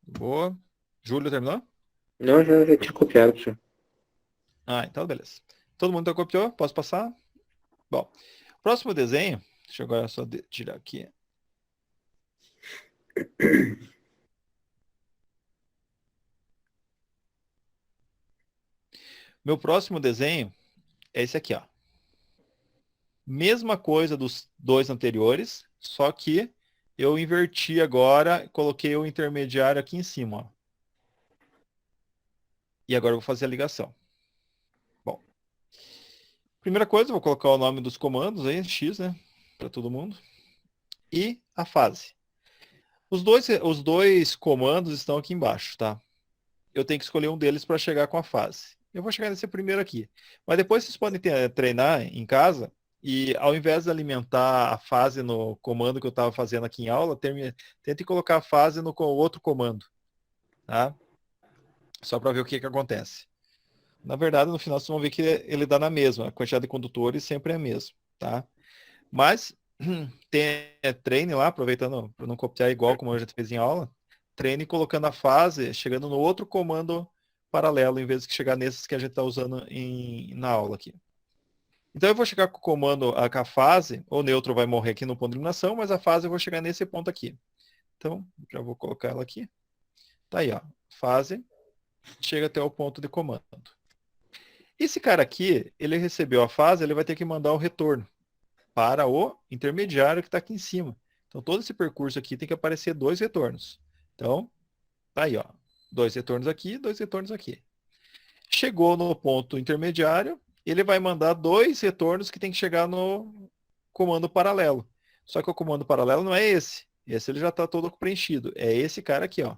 Boa. Júlio terminou?
Não, já tinha copiado, professor.
Ah, então beleza. Todo mundo então copiou? Posso passar? Bom, próximo desenho. Deixa eu agora só tirar aqui. Meu próximo desenho é esse aqui, ó. Mesma coisa dos dois anteriores, só que eu inverti agora, coloquei o intermediário aqui em cima, ó. E agora eu vou fazer a ligação. Bom, primeira coisa, eu vou colocar o nome dos comandos aí, X, né? Para todo mundo. E a fase. Os dois comandos estão aqui embaixo, tá? Eu tenho que escolher um deles para chegar com a fase. Eu vou chegar nesse primeiro aqui. Mas depois vocês podem treinar em casa e ao invés de alimentar a fase no comando que eu estava fazendo aqui em aula, tente colocar a fase no outro comando, tá? Só para ver o que acontece. Na verdade, no final vocês vão ver que ele dá na mesma. A quantidade de condutores sempre é a mesma, tá? Mas treine lá, aproveitando para não copiar igual como eu já fez em aula, treine colocando a fase, chegando no outro comando paralelo, em vez de chegar nesses que a gente está usando na aula aqui. Então eu vou chegar com o comando, com a fase, o neutro vai morrer aqui no ponto de eliminação, mas a fase eu vou chegar nesse ponto aqui. Então, já vou colocar ela aqui. Tá aí, ó. Fase, chega até o ponto de comando. Esse cara aqui, ele recebeu a fase, ele vai ter que mandar o retorno para o intermediário que está aqui em cima. Então, todo esse percurso aqui tem que aparecer 2 retornos. Então, tá aí, ó. 2 retornos aqui, 2 retornos aqui. Chegou no ponto intermediário, ele vai mandar 2 retornos que tem que chegar no comando paralelo. Só que o comando paralelo não é esse. Esse ele já está todo preenchido. É esse cara aqui, ó.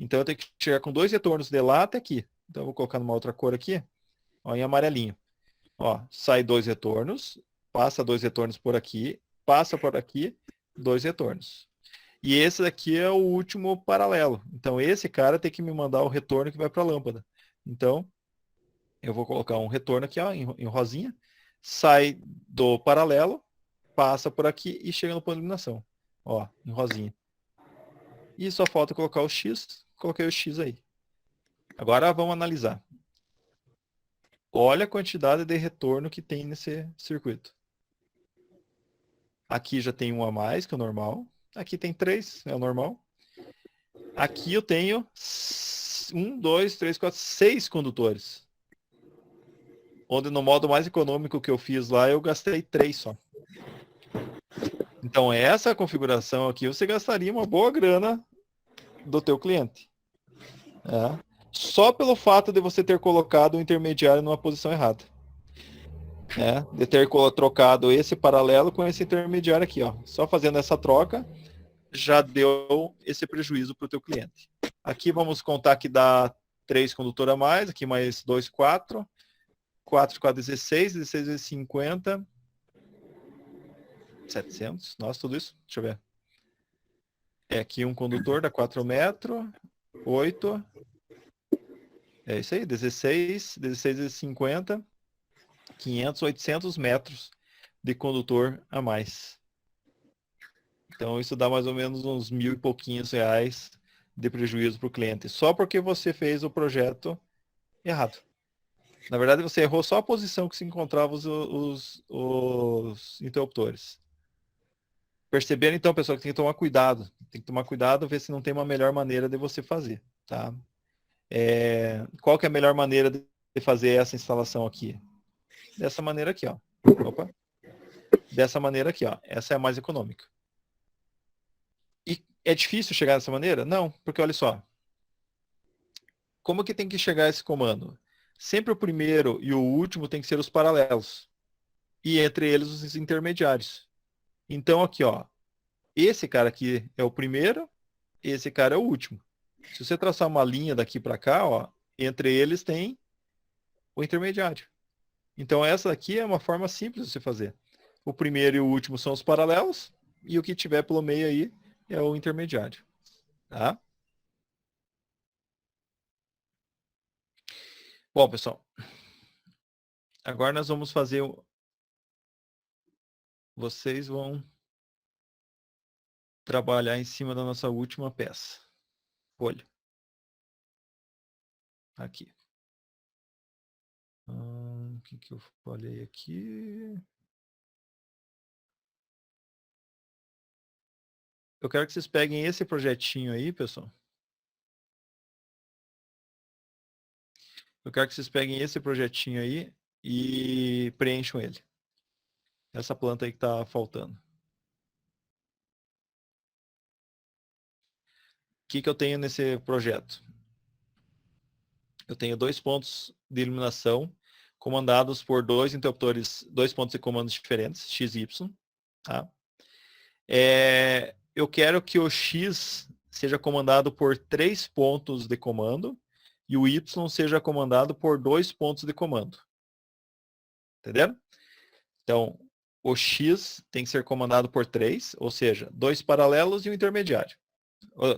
Então, eu tenho que chegar com 2 retornos de lá até aqui. Então, eu vou colocar numa outra cor aqui, ó, em amarelinho. Ó, sai 2 retornos, passa 2 retornos por aqui, passa por aqui, 2 retornos. E esse daqui é o último paralelo. Então, esse cara tem que me mandar o retorno que vai para a lâmpada. Então, eu vou colocar um retorno aqui, ó, em rosinha, sai do paralelo, passa por aqui e chega no ponto de iluminação. Ó, em rosinha. E só falta colocar o X. Coloquei o X aí. Agora vamos analisar. Olha a quantidade de retorno que tem nesse circuito. Aqui já tem um a mais, que é o normal. Aqui tem 3, é o normal. Aqui eu tenho 1, 2, 3, 4, 6 condutores. Onde no modo mais econômico que eu fiz lá, eu gastei 3 só. Então essa configuração aqui, você gastaria uma boa grana do teu cliente. É. Só pelo fato de você ter colocado o intermediário numa posição errada. De ter trocado esse paralelo com esse intermediário aqui, ó. Só fazendo essa troca, já deu esse prejuízo para o teu cliente. Aqui vamos contar que dá 3 condutores a mais, aqui mais 2, 4. 4, 4, 16, 16 vezes 50. 700. Nossa, tudo isso? Deixa eu ver. Aqui um condutor dá 4 metros. 8. É isso aí, 16 vezes 50. 500, 800 metros de condutor a mais. Então isso dá mais ou menos uns 1.000 e pouquinhos reais de prejuízo para o cliente, só porque você fez o projeto errado. Na verdade, você errou só a posição que se encontravam os interruptores. Perceberam, então, pessoal, que tem que tomar cuidado. Tem que tomar cuidado, ver se não tem uma melhor maneira de você fazer. Tá? Qual que é a melhor maneira de fazer essa instalação aqui? Dessa maneira aqui, ó. Opa. Dessa maneira aqui, ó. Essa é a mais econômica. E é difícil chegar dessa maneira? Não, porque olha só. Como que tem que chegar esse comando? Sempre o primeiro e o último tem que ser os paralelos. E entre eles os intermediários. Então aqui, ó. Esse cara aqui é o primeiro, esse cara é o último. Se você traçar uma linha daqui para cá, ó, entre eles tem o intermediário. Então essa aqui é uma forma simples de você fazer. O primeiro e o último são os paralelos, e o que tiver pelo meio aí é o intermediário. Tá? Bom, pessoal, agora nós vamos fazer... Vocês vão trabalhar em cima da nossa última peça. Folha. Aqui. O que eu falei aqui? Eu quero que vocês peguem esse projetinho aí, pessoal. Eu quero que vocês peguem esse projetinho aí e preencham ele. Essa planta aí que está faltando. O que eu tenho nesse projeto? Eu tenho 2 pontos de iluminação comandados por 2 interruptores, 2 pontos de comandos diferentes, X e Y. Tá? Eu quero que o X seja comandado por 3 pontos de comando e o Y seja comandado por 2 pontos de comando. Entenderam? Então, o X tem que ser comandado por 3, ou seja, 2 paralelos e um intermediário.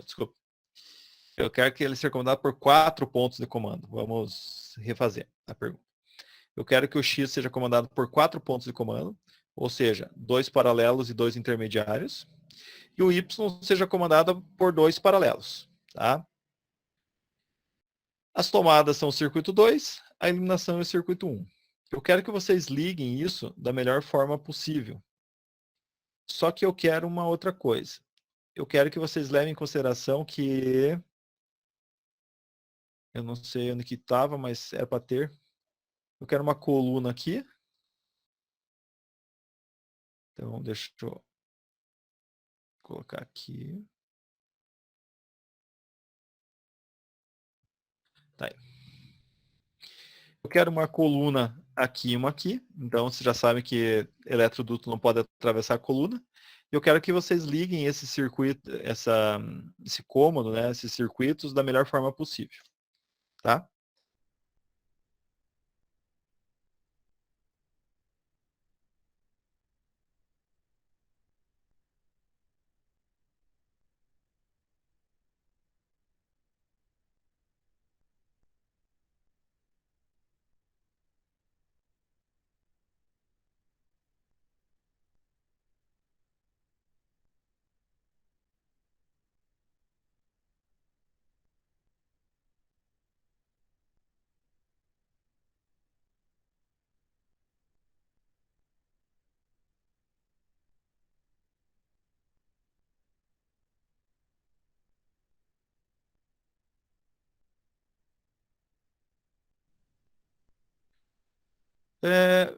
Desculpa. Eu quero que ele seja comandado por 4 pontos de comando. Vamos refazer a pergunta. Eu quero que o X seja comandado por 4 pontos de comando, ou seja, 2 paralelos e 2 intermediários. E o Y seja comandado por 2 paralelos. Tá? As tomadas são o circuito 2, a iluminação é o circuito 1. Eu quero que vocês liguem isso da melhor forma possível. Só que eu quero uma outra coisa. Eu quero que vocês levem em consideração que... Eu não sei onde que estava, mas era para ter. Eu quero uma coluna aqui. Então, deixa eu colocar aqui. Tá aí. Eu quero uma coluna aqui e uma aqui. Então, vocês já sabem que eletroduto não pode atravessar a coluna. Eu quero que vocês liguem esse circuito, esse cômodo, né, esses circuitos da melhor forma possível. Tá?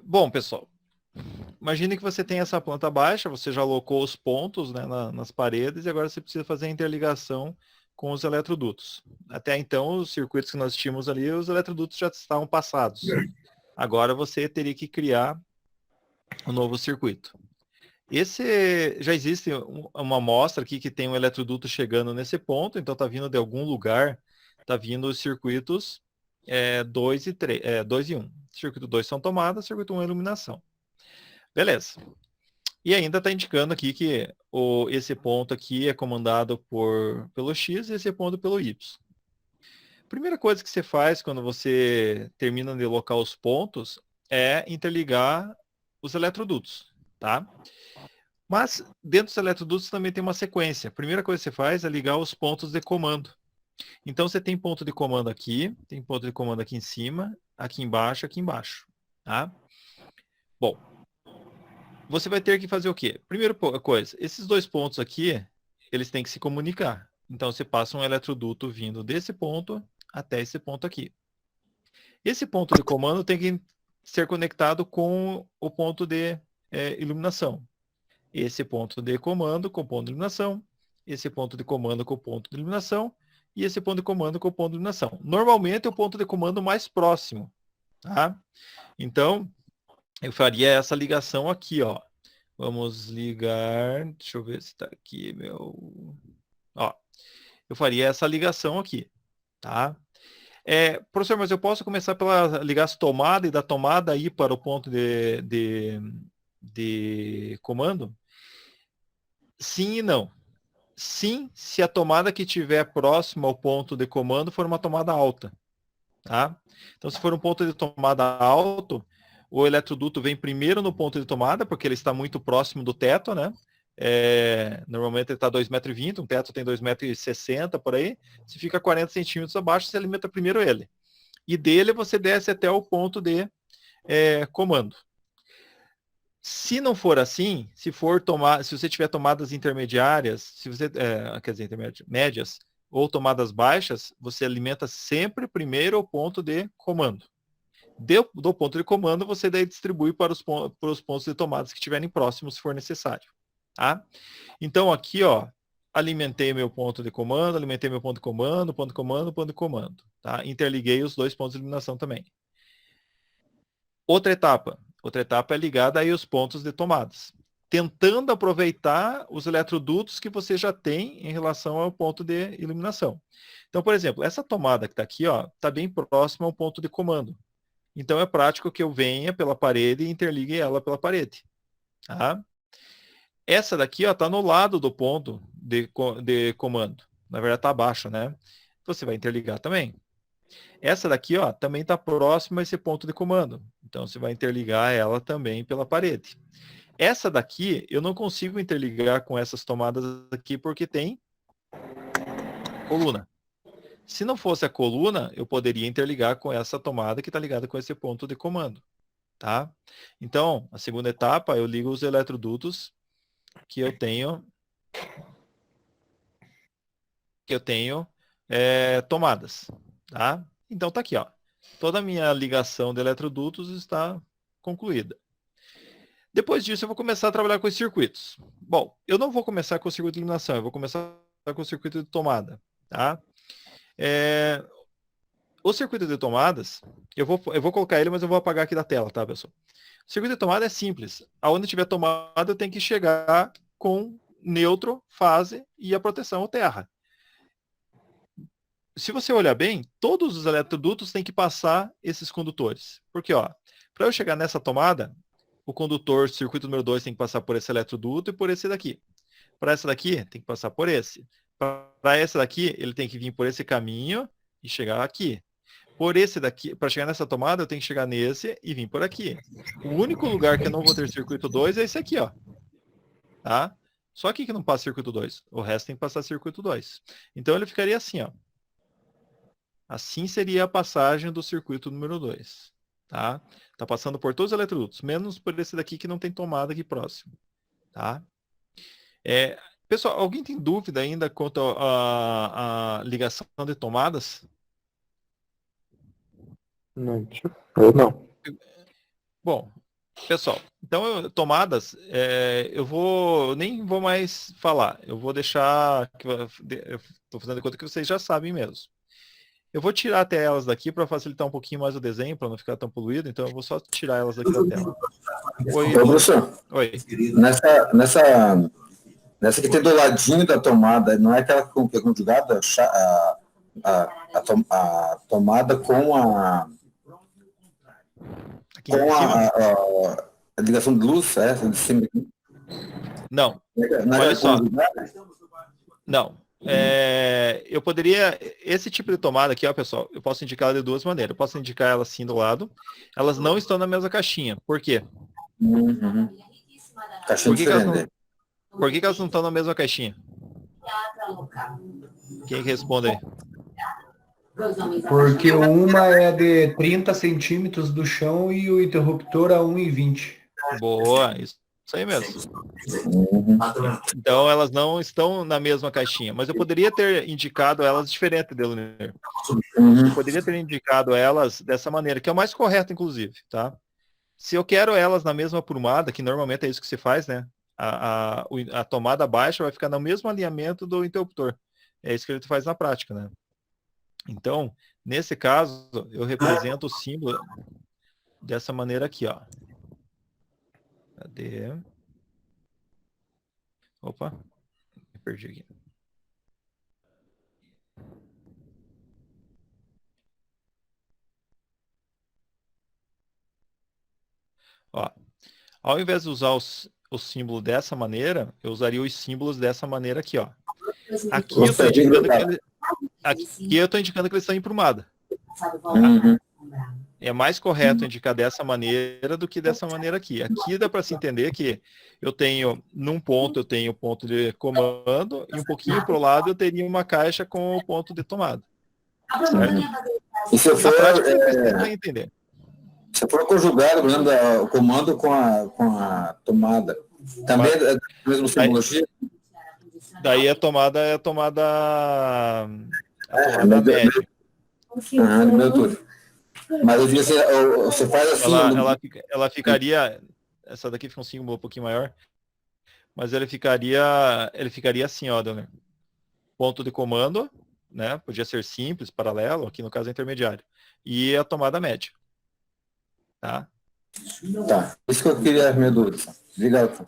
Bom, pessoal, imagine que você tem essa planta baixa, você já alocou os pontos, né, nas paredes e agora você precisa fazer a interligação com os eletrodutos. Até então, os circuitos que nós tínhamos ali, os eletrodutos já estavam passados. Agora você teria que criar um novo circuito. Já existe uma amostra aqui que tem um eletroduto chegando nesse ponto, então está vindo de algum lugar, está vindo os circuitos 2 e 1. Circuito 2 são tomadas, circuito 1 é iluminação. Beleza. E ainda está indicando aqui que esse ponto aqui é comandado pelo X e esse ponto pelo Y. Primeira coisa que você faz quando você termina de alocar os pontos é interligar os eletrodutos, tá? Mas dentro dos eletrodutos também tem uma sequência. A primeira coisa que você faz é ligar os pontos de comando. Então você tem ponto de comando aqui, tem ponto de comando aqui em cima, aqui embaixo, tá? Bom, você vai ter que fazer o quê? Primeira coisa, esses 2 pontos aqui, eles têm que se comunicar. Então você passa um eletroduto vindo desse ponto até esse ponto aqui. Esse ponto de comando tem que ser conectado com o ponto de iluminação. Esse ponto de comando com o ponto de iluminação, esse ponto de comando com o ponto de iluminação e esse ponto de comando com o ponto de iluminação. Normalmente é o ponto de comando mais próximo, tá? Então, eu faria essa ligação aqui, ó. Vamos ligar, deixa eu ver se está aqui, meu... Ó, eu faria essa ligação aqui, tá? Professor, mas eu posso começar pela ligar as tomadas e da tomada ir para o ponto de comando? Sim e não. Sim, se a tomada que estiver próxima ao ponto de comando for uma tomada alta, tá? Então, se for um ponto de tomada alto, o eletroduto vem primeiro no ponto de tomada, porque ele está muito próximo do teto, né? Normalmente ele está 2,20 m, um teto tem 2,60 m por aí. Se fica 40 centímetros abaixo, você alimenta primeiro ele. E dele você desce até o ponto de comando. Se não for assim, se você tiver tomadas intermediárias, se você, quer dizer, médias ou tomadas baixas, você alimenta sempre primeiro o ponto de comando. Do ponto de comando, você daí distribui para os pontos de tomadas que estiverem próximos, se for necessário. Tá? Então, aqui, ó, alimentei meu ponto de comando, alimentei meu ponto de comando, ponto de comando, ponto de comando. Tá? Interliguei os dois pontos de iluminação também. Outra etapa é ligada aí aos pontos de tomadas, tentando aproveitar os eletrodutos que você já tem em relação ao ponto de iluminação. Então, por exemplo, essa tomada que está aqui, ó, está bem próxima ao ponto de comando. Então, é prático que eu venha pela parede e interligue ela pela parede. Tá? Essa daqui está no lado do ponto de comando. Na verdade, está abaixo, né? Você vai interligar também. Essa daqui, ó, também está próxima a esse ponto de comando. Então, você vai interligar ela também pela parede. Essa daqui, eu não consigo interligar com essas tomadas aqui porque tem coluna. Se não fosse a coluna, eu poderia interligar com essa tomada que está ligada com esse ponto de comando. Tá? Então, a segunda etapa, eu ligo os eletrodutos que eu tenho tomadas. Tá? Então, tá aqui, ó. Toda a minha ligação de eletrodutos está concluída. Depois disso, eu vou começar a trabalhar com os circuitos. Bom, eu não vou começar com o circuito de iluminação, eu vou começar com o circuito de tomada. Tá? O circuito de tomadas, eu vou colocar ele, mas eu vou apagar aqui da tela, tá, pessoal? O circuito de tomada é simples. Aonde tiver tomada, eu tenho que chegar com neutro, fase e a proteção ou terra. Se você olhar bem, todos os eletrodutos têm que passar esses condutores. Porque, ó, para eu chegar nessa tomada, o condutor, circuito número 2, tem que passar por esse eletroduto e por esse daqui. Para essa daqui, tem que passar por esse. Para essa daqui, ele tem que vir por esse caminho e chegar aqui. Por esse daqui, para chegar nessa tomada, eu tenho que chegar nesse e vir por aqui. O único lugar que eu não vou ter circuito 2 é esse aqui, ó. Tá? Só aqui que não passa circuito 2. O resto tem que passar circuito 2. Então ele ficaria assim, ó. Assim seria a passagem do circuito número 2. Tá? Tá passando por todos os eletrodutos, menos por esse daqui que não tem tomada aqui próximo. Tá? Pessoal, alguém tem dúvida ainda quanto à ligação de tomadas?
Não, eu não.
Bom, pessoal, então tomadas, eu nem vou mais falar. Eu vou deixar, eu estou fazendo de conta que vocês já sabem mesmo. Eu vou tirar até elas daqui para facilitar um pouquinho mais o desenho, para não ficar tão poluído, então eu vou só tirar elas daqui da tela.
Oi, professor.
Oi.
Nessa que tem do ladinho da tomada, não é aquela que é conjugada a tomada com a ligação de luz, essa de cima aqui?
Não.
Não
Olha só.
Conjugada?
Não. Eu poderia, esse tipo de tomada aqui, ó, pessoal, eu posso indicar ela de duas maneiras. Eu posso indicar ela assim do lado. Elas não estão na mesma caixinha. Por quê?
Caixinha diferente.
Por que elas não estão na mesma caixinha? Quem que responde aí?
Porque uma é de 30 centímetros do chão e o interruptor a 1,20.
Boa, isso aí mesmo. Então elas não estão na mesma caixinha, mas eu poderia ter indicado elas diferente, Delunir. Eu poderia ter indicado elas dessa maneira, que é o mais correto, inclusive, tá? Se eu quero elas na mesma aprumada, que normalmente é isso que se faz, né? A tomada baixa vai ficar no mesmo alinhamento do interruptor. É isso que ele faz na prática, né? Então, nesse caso, eu represento o símbolo dessa maneira aqui, ó. Cadê? Opa, me perdi aqui. Ó, ao invés de usar o símbolo dessa maneira, eu usaria os símbolos dessa maneira aqui, ó. Aqui eu estou indicando que eles estão em prumada.
Uhum.
É mais correto indicar dessa maneira do que dessa maneira aqui. Aqui dá para se entender que eu tenho, num ponto, eu tenho o ponto de comando e um pouquinho para o lado eu teria uma caixa com o ponto de tomada. Certo?
E se
Na
for,
prática, você vai entender.
se for conjugado, por exemplo, o comando com a tomada, também é a mesma simbologia?
Daí a tomada média.
No meu turno. Mas eu digo assim, você faz assim...
Ela ficaria, essa daqui fica um símbolo um pouquinho maior, mas ele ficaria assim, ó, Dona. Ponto de comando, né? Podia ser simples, paralelo, aqui no caso é intermediário. E a tomada média. Tá?
Tá. Isso que eu queria minha dúvida. Obrigado.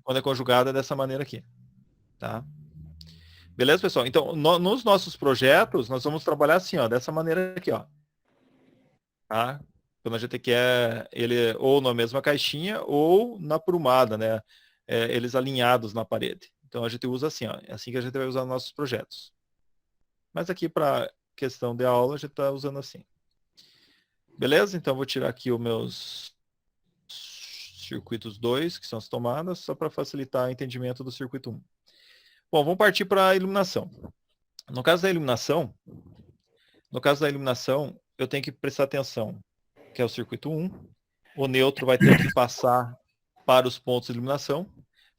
Quando é conjugada é dessa maneira aqui. Tá? Beleza, pessoal? Então, nos nossos projetos, nós vamos trabalhar assim, ó, dessa maneira aqui, ó. Tá? Quando a gente quer ele ou na mesma caixinha ou na prumada, né? Eles alinhados na parede. Então a gente usa assim, ó. É assim que a gente vai usar nos nossos projetos. Mas aqui para questão de aula a gente está usando assim. Beleza? Então eu vou tirar aqui os meus circuitos 2, que são as tomadas, só para facilitar o entendimento do circuito 1. Bom, vamos partir para a iluminação. No caso da iluminação, eu tenho que prestar atenção, que é o circuito 1. O neutro vai ter que passar para os pontos de iluminação.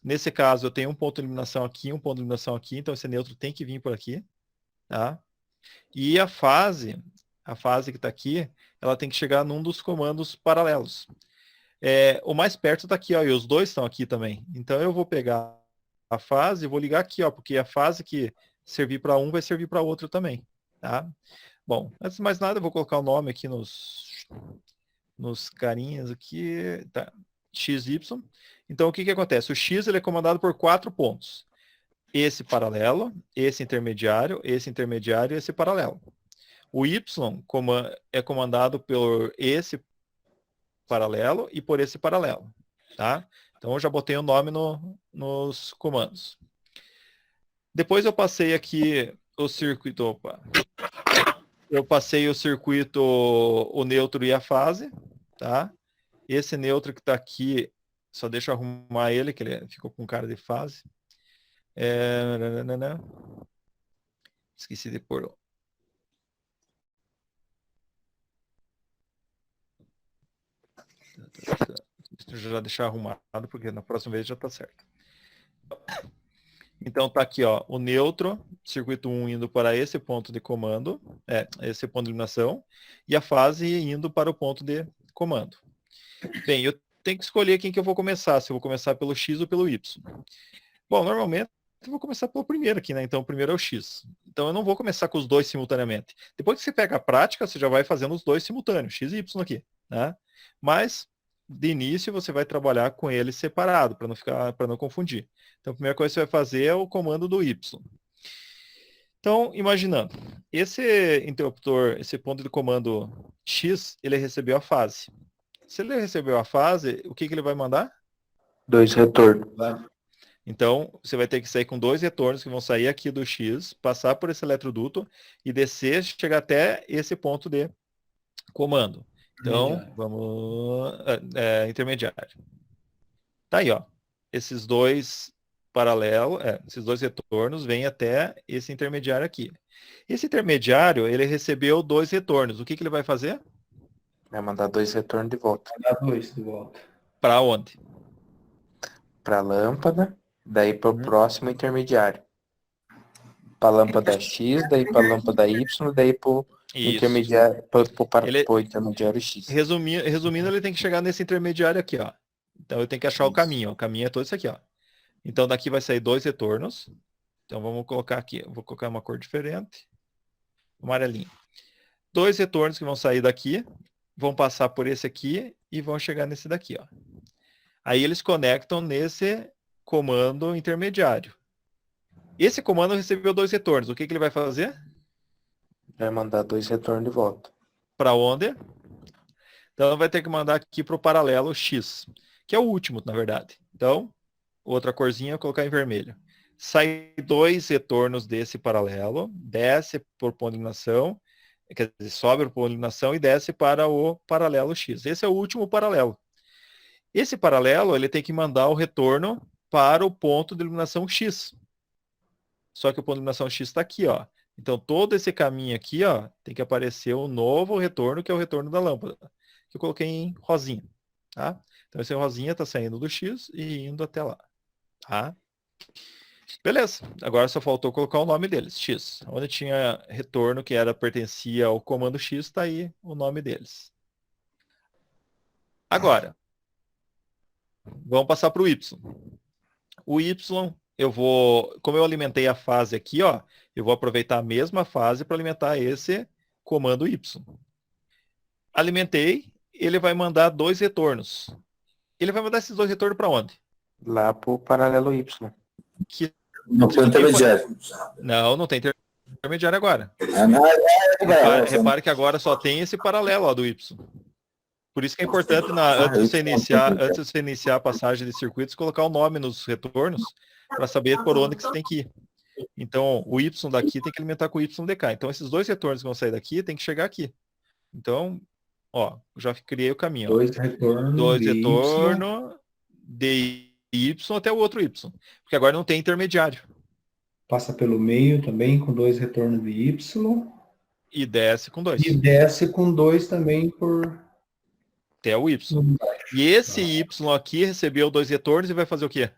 Nesse caso, eu tenho um ponto de iluminação aqui, um ponto de iluminação aqui, então esse neutro tem que vir por aqui. Tá? E a fase que está aqui, ela tem que chegar num dos comandos paralelos. O mais perto está aqui, ó, e os dois estão aqui também. Então eu vou pegar a fase e vou ligar aqui, ó, porque a fase que servir para um vai servir para outro também. Tá? Bom, antes de mais nada, eu vou colocar o nome aqui nos carinhas aqui. Tá. XY. Então o que acontece? O X ele é comandado por 4 pontos. Esse paralelo, esse intermediário e esse paralelo. O Y é comandado por esse paralelo e por esse paralelo. Tá? Então eu já botei o nome nos comandos. Depois eu passei aqui o circuito. Eu passei o circuito, o neutro e a fase. Tá? Esse neutro que está aqui, só deixa eu arrumar ele, que ele ficou com cara de fase. Esqueci de pôr. Deixa eu já deixar arrumado, porque na próxima vez já está certo. Então tá aqui, ó, o neutro, circuito 1 indo para esse ponto de comando, esse ponto de iluminação, e a fase indo para o ponto de comando. Bem, eu tenho que escolher quem que eu vou começar, se eu vou começar pelo X ou pelo Y. Bom, normalmente eu vou começar pelo primeiro aqui, né? Então o primeiro é o X. Então eu não vou começar com os dois simultaneamente. Depois que você pega a prática, você já vai fazendo os dois simultâneos, X e Y aqui, né? Mas de início você vai trabalhar com eles separado, para não confundir. Então a primeira coisa que você vai fazer é o comando do Y. Então, imaginando, esse interruptor, esse ponto de comando X, ele recebeu a fase. Se ele recebeu a fase, o que ele vai mandar?
2 retornos.
Então, você vai ter que sair com 2 retornos que vão sair aqui do X, passar por esse eletroduto e descer, chegar até esse ponto de comando. Então, vamos... intermediário. Tá aí, ó. Esses dois paralelos, esses dois retornos vêm até esse intermediário aqui. Esse intermediário, ele recebeu 2 retornos. O que ele vai fazer?
Vai mandar 2 retornos de volta.
Para onde?
Para a lâmpada, daí para o próximo intermediário. Para a lâmpada X, daí para a lâmpada Y, daí para o intermediário, pro intermediário X.
Resumindo, ele tem que chegar nesse intermediário aqui, ó. Então eu tenho que achar o caminho. O caminho é todo esse aqui, ó. Então daqui vai sair 2 retornos. Então vamos colocar aqui. Eu vou colocar uma cor diferente. Amarelinho. 2 retornos que vão sair daqui, vão passar por esse aqui e vão chegar nesse daqui, ó. Aí eles conectam nesse comando intermediário. Esse comando recebeu 2 retornos. O que ele vai fazer?
Vai mandar 2 retornos de volta.
Para onde? Então ela vai ter que mandar aqui para o paralelo X, que é o último, na verdade. Então, outra corzinha, eu vou colocar em vermelho. Sai 2 retornos desse paralelo, desce por ponto de eliminação, quer dizer, sobe por ponto de eliminação e desce para o paralelo X. Esse é o último paralelo. Esse paralelo, ele tem que mandar o retorno para o ponto de eliminação X. Só que o ponto de eliminação X está aqui, ó. Então, todo esse caminho aqui, ó, tem que aparecer um novo retorno, que é o retorno da lâmpada, que eu coloquei em rosinha, tá? Então, esse rosinha está saindo do X e indo até lá, tá? Beleza. Agora só faltou colocar o nome deles, X. Onde tinha retorno que pertencia ao comando X, está aí o nome deles. Agora, vamos passar para o Y. O Y, como eu alimentei a fase aqui, ó, eu vou aproveitar a mesma fase para alimentar esse comando Y. Alimentei, ele vai mandar 2 retornos. Ele vai mandar esses 2 retornos para onde?
Lá para o paralelo Y.
No ponto intermediário.
Não tem intermediário agora. Repare que agora só tem esse paralelo ó, do Y. Por isso que é importante, antes de você iniciar a passagem de circuitos, colocar o nome nos retornos para saber por onde que você tem que ir. Então, o Y daqui tem que alimentar com o Y de cá. Então, esses 2 retornos que vão sair daqui tem que chegar aqui. Então, ó, já criei o caminho.
2 retornos.
2 retornos de Y até o outro Y. Porque agora não tem intermediário.
Passa pelo meio também com 2 retornos de Y.
E desce com 2.
E desce com 2 também por...
Até o Y. E esse Y aqui recebeu 2 retornos e vai fazer o quê?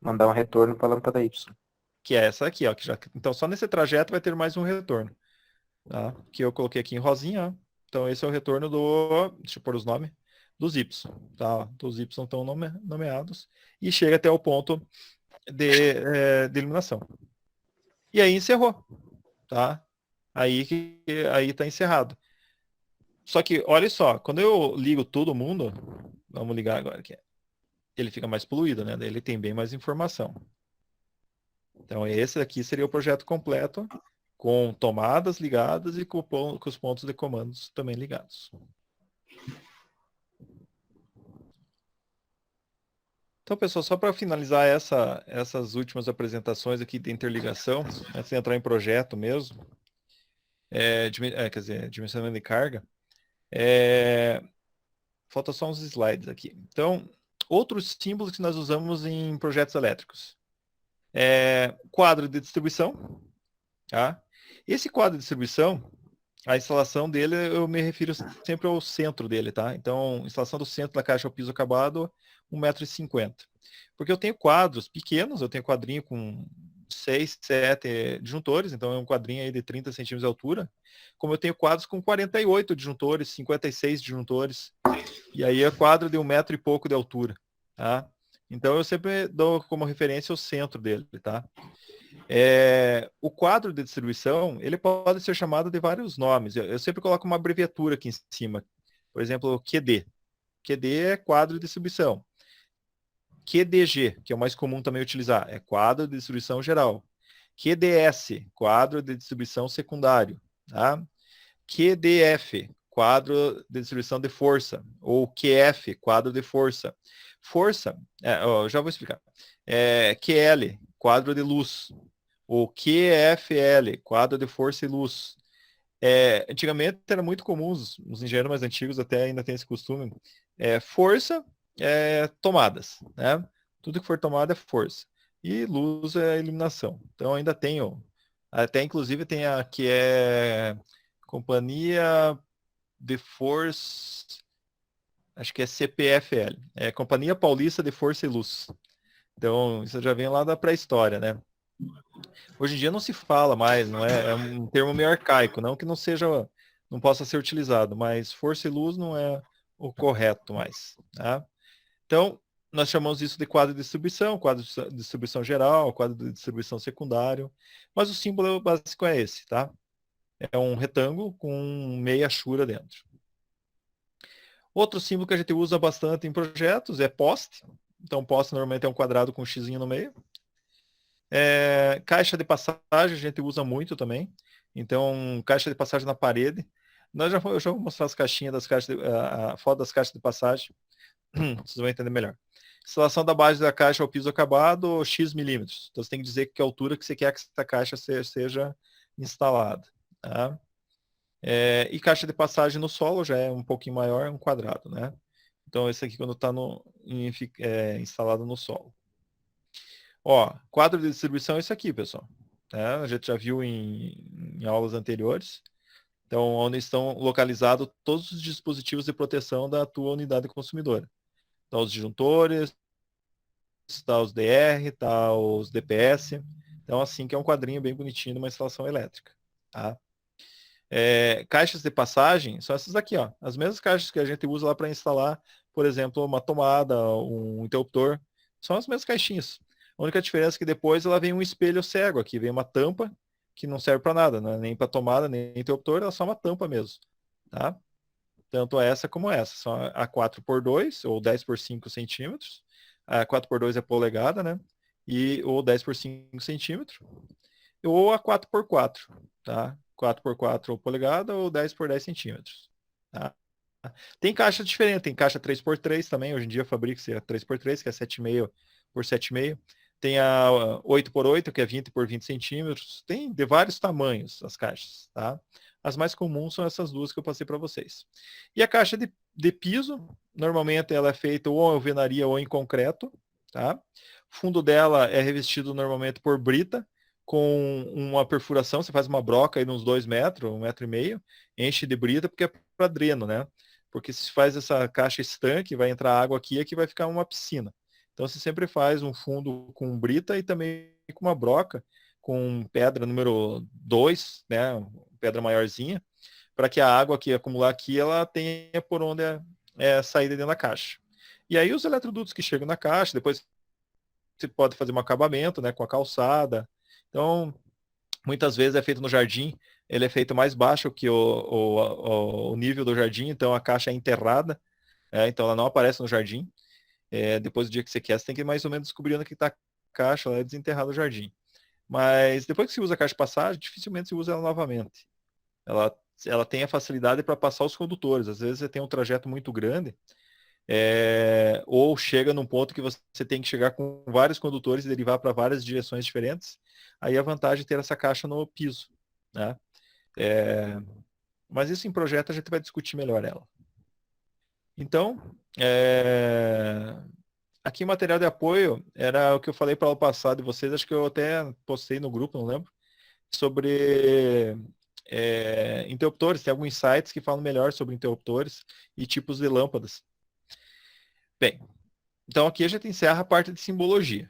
Mandar um retorno para a lâmpada Y.
Que é essa aqui, ó. Então, só nesse trajeto vai ter mais um retorno. Tá? Que eu coloquei aqui em rosinha, ó. Então, esse é o retorno deixa eu pôr os nomes, dos Y. Tá? Os Y estão nomeados. E chega até o ponto de eliminação. E aí encerrou. Tá? Aí tá encerrado. Só que, olha só, quando eu ligo todo mundo, vamos ligar agora aqui. Ele fica mais poluído, né? Daí ele tem bem mais informação. Então, esse aqui seria o projeto completo, com tomadas ligadas e com os pontos de comandos também ligados. Então, pessoal, só para finalizar essas últimas apresentações aqui de interligação, antes de entrar em projeto mesmo, quer dizer, dimensionamento de carga, falta só uns slides aqui. Então, outros símbolos que nós usamos em projetos elétricos. Quadro de distribuição. Tá? Esse quadro de distribuição, a instalação dele, eu me refiro sempre ao centro dele. Tá? Então, instalação do centro da caixa ao piso acabado, 1,50 m. Porque eu tenho quadros pequenos, eu tenho quadrinho com 6, 7 disjuntores, então é um quadrinho aí de 30 centímetros de altura, como eu tenho quadros com 48 disjuntores, 56 disjuntores, e aí é quadro de 1 metro e pouco de altura, tá? Então eu sempre dou como referência o centro dele, tá? O quadro de distribuição, ele pode ser chamado de vários nomes, eu sempre coloco uma abreviatura aqui em cima, por exemplo, QD. QD é quadro de distribuição. QDG, que é o mais comum também utilizar, é quadro de distribuição geral. QDS, quadro de distribuição secundário. Tá? QDF, quadro de distribuição de força. Ou QF, quadro de força. Força, já vou explicar. QL, quadro de luz. Ou QFL, quadro de força e luz. Antigamente era muito comum, os engenheiros mais antigos até ainda têm esse costume. Força, tomadas, né? Tudo que for tomada é força. E luz é iluminação. Então ainda tenho, até inclusive tem a que é Companhia de Força, acho que é CPFL, é Companhia Paulista de Força e Luz. Então isso já vem lá da pré-história, né? Hoje em dia não se fala mais, não é um termo meio arcaico, não que não possa ser utilizado, mas força e luz não é o correto mais, tá? Então, nós chamamos isso de quadro de distribuição, quadro de distribuição geral, quadro de distribuição secundário, mas o símbolo básico é esse, tá? É um retângulo com meia achura dentro. Outro símbolo que a gente usa bastante em projetos é poste. Então, poste normalmente é um quadrado com um xizinho no meio. Caixa de passagem a gente usa muito também. Então, caixa de passagem na parede. Eu já vou mostrar as caixinhas das caixas, a foto das caixas de passagem. Vocês vão entender melhor. Instalação da base da caixa ao piso acabado, X milímetros. Então você tem que dizer que altura que você quer que essa caixa seja instalada. Tá? E caixa de passagem no solo já é um pouquinho maior, é um quadrado, né? Então esse aqui quando está instalado no solo. Ó, quadro de distribuição é esse aqui, pessoal. Tá? A gente já viu em aulas anteriores. Então, onde estão localizados todos os dispositivos de proteção da tua unidade consumidora. Tá os disjuntores, tá os DR, tá os DPS. Então, assim que é um quadrinho bem bonitinho de uma instalação elétrica. Tá? Caixas de passagem são essas aqui, ó. As mesmas caixas que a gente usa lá para instalar, por exemplo, uma tomada, um interruptor. São as mesmas caixinhas. A única diferença é que depois ela vem um espelho cego aqui, vem uma tampa que não serve para nada, né? Nem para tomada, nem interruptor, ela é só uma tampa mesmo. Tá? Tanto essa como essa. São a 4x2 ou 10 por 5 centímetros. A 4x2 é polegada, né? Ou 10 por 5 centímetros. Ou a 4x4, tá? 4x4 ou polegada ou 10 por 10 centímetros. Tá? Tem caixa diferente, tem caixa 3x3 também. Hoje em dia fabrica-se a 3x3, que é 7,5 por 7,5. Tem a 8x8, que é 20 por 20 centímetros. Tem de vários tamanhos as caixas, tá? As mais comuns são essas duas que eu passei para vocês. E a caixa de piso, normalmente ela é feita ou em alvenaria ou em concreto, tá? O fundo dela é revestido normalmente por brita, com uma perfuração, você faz uma broca aí de uns 2 metros, 1,5 metro, enche de brita porque é para dreno, né? Porque se faz essa caixa estanque, vai entrar água aqui que vai ficar uma piscina. Então você sempre faz um fundo com brita e também com uma broca, com pedra número 2, né? Pedra maiorzinha, para que a água que acumular aqui, ela tenha por onde sair dentro da caixa. E aí os eletrodutos que chegam na caixa, depois você pode fazer um acabamento, né? Com a calçada. Então, muitas vezes é feito no jardim, ele é feito mais baixo que o nível do jardim, então a caixa é enterrada, então ela não aparece no jardim. Depois do dia que você quer, você tem que mais ou menos descobrir onde que está a caixa, ela é desenterrada no jardim. Mas depois que você usa a caixa de passagem, dificilmente se usa ela novamente. Ela tem a facilidade para passar os condutores. Às vezes você tem um trajeto muito grande, ou chega num ponto que você tem que chegar com vários condutores e derivar para várias direções diferentes. Aí a vantagem é ter essa caixa no piso. Né? Mas isso em projeto a gente vai discutir melhor ela. Então, aqui material de apoio era o que eu falei para o passado de vocês, acho que eu até postei no grupo, não lembro, sobre interruptores. Tem alguns sites que falam melhor sobre interruptores e tipos de lâmpadas. Bem, então aqui a gente encerra a parte de simbologia.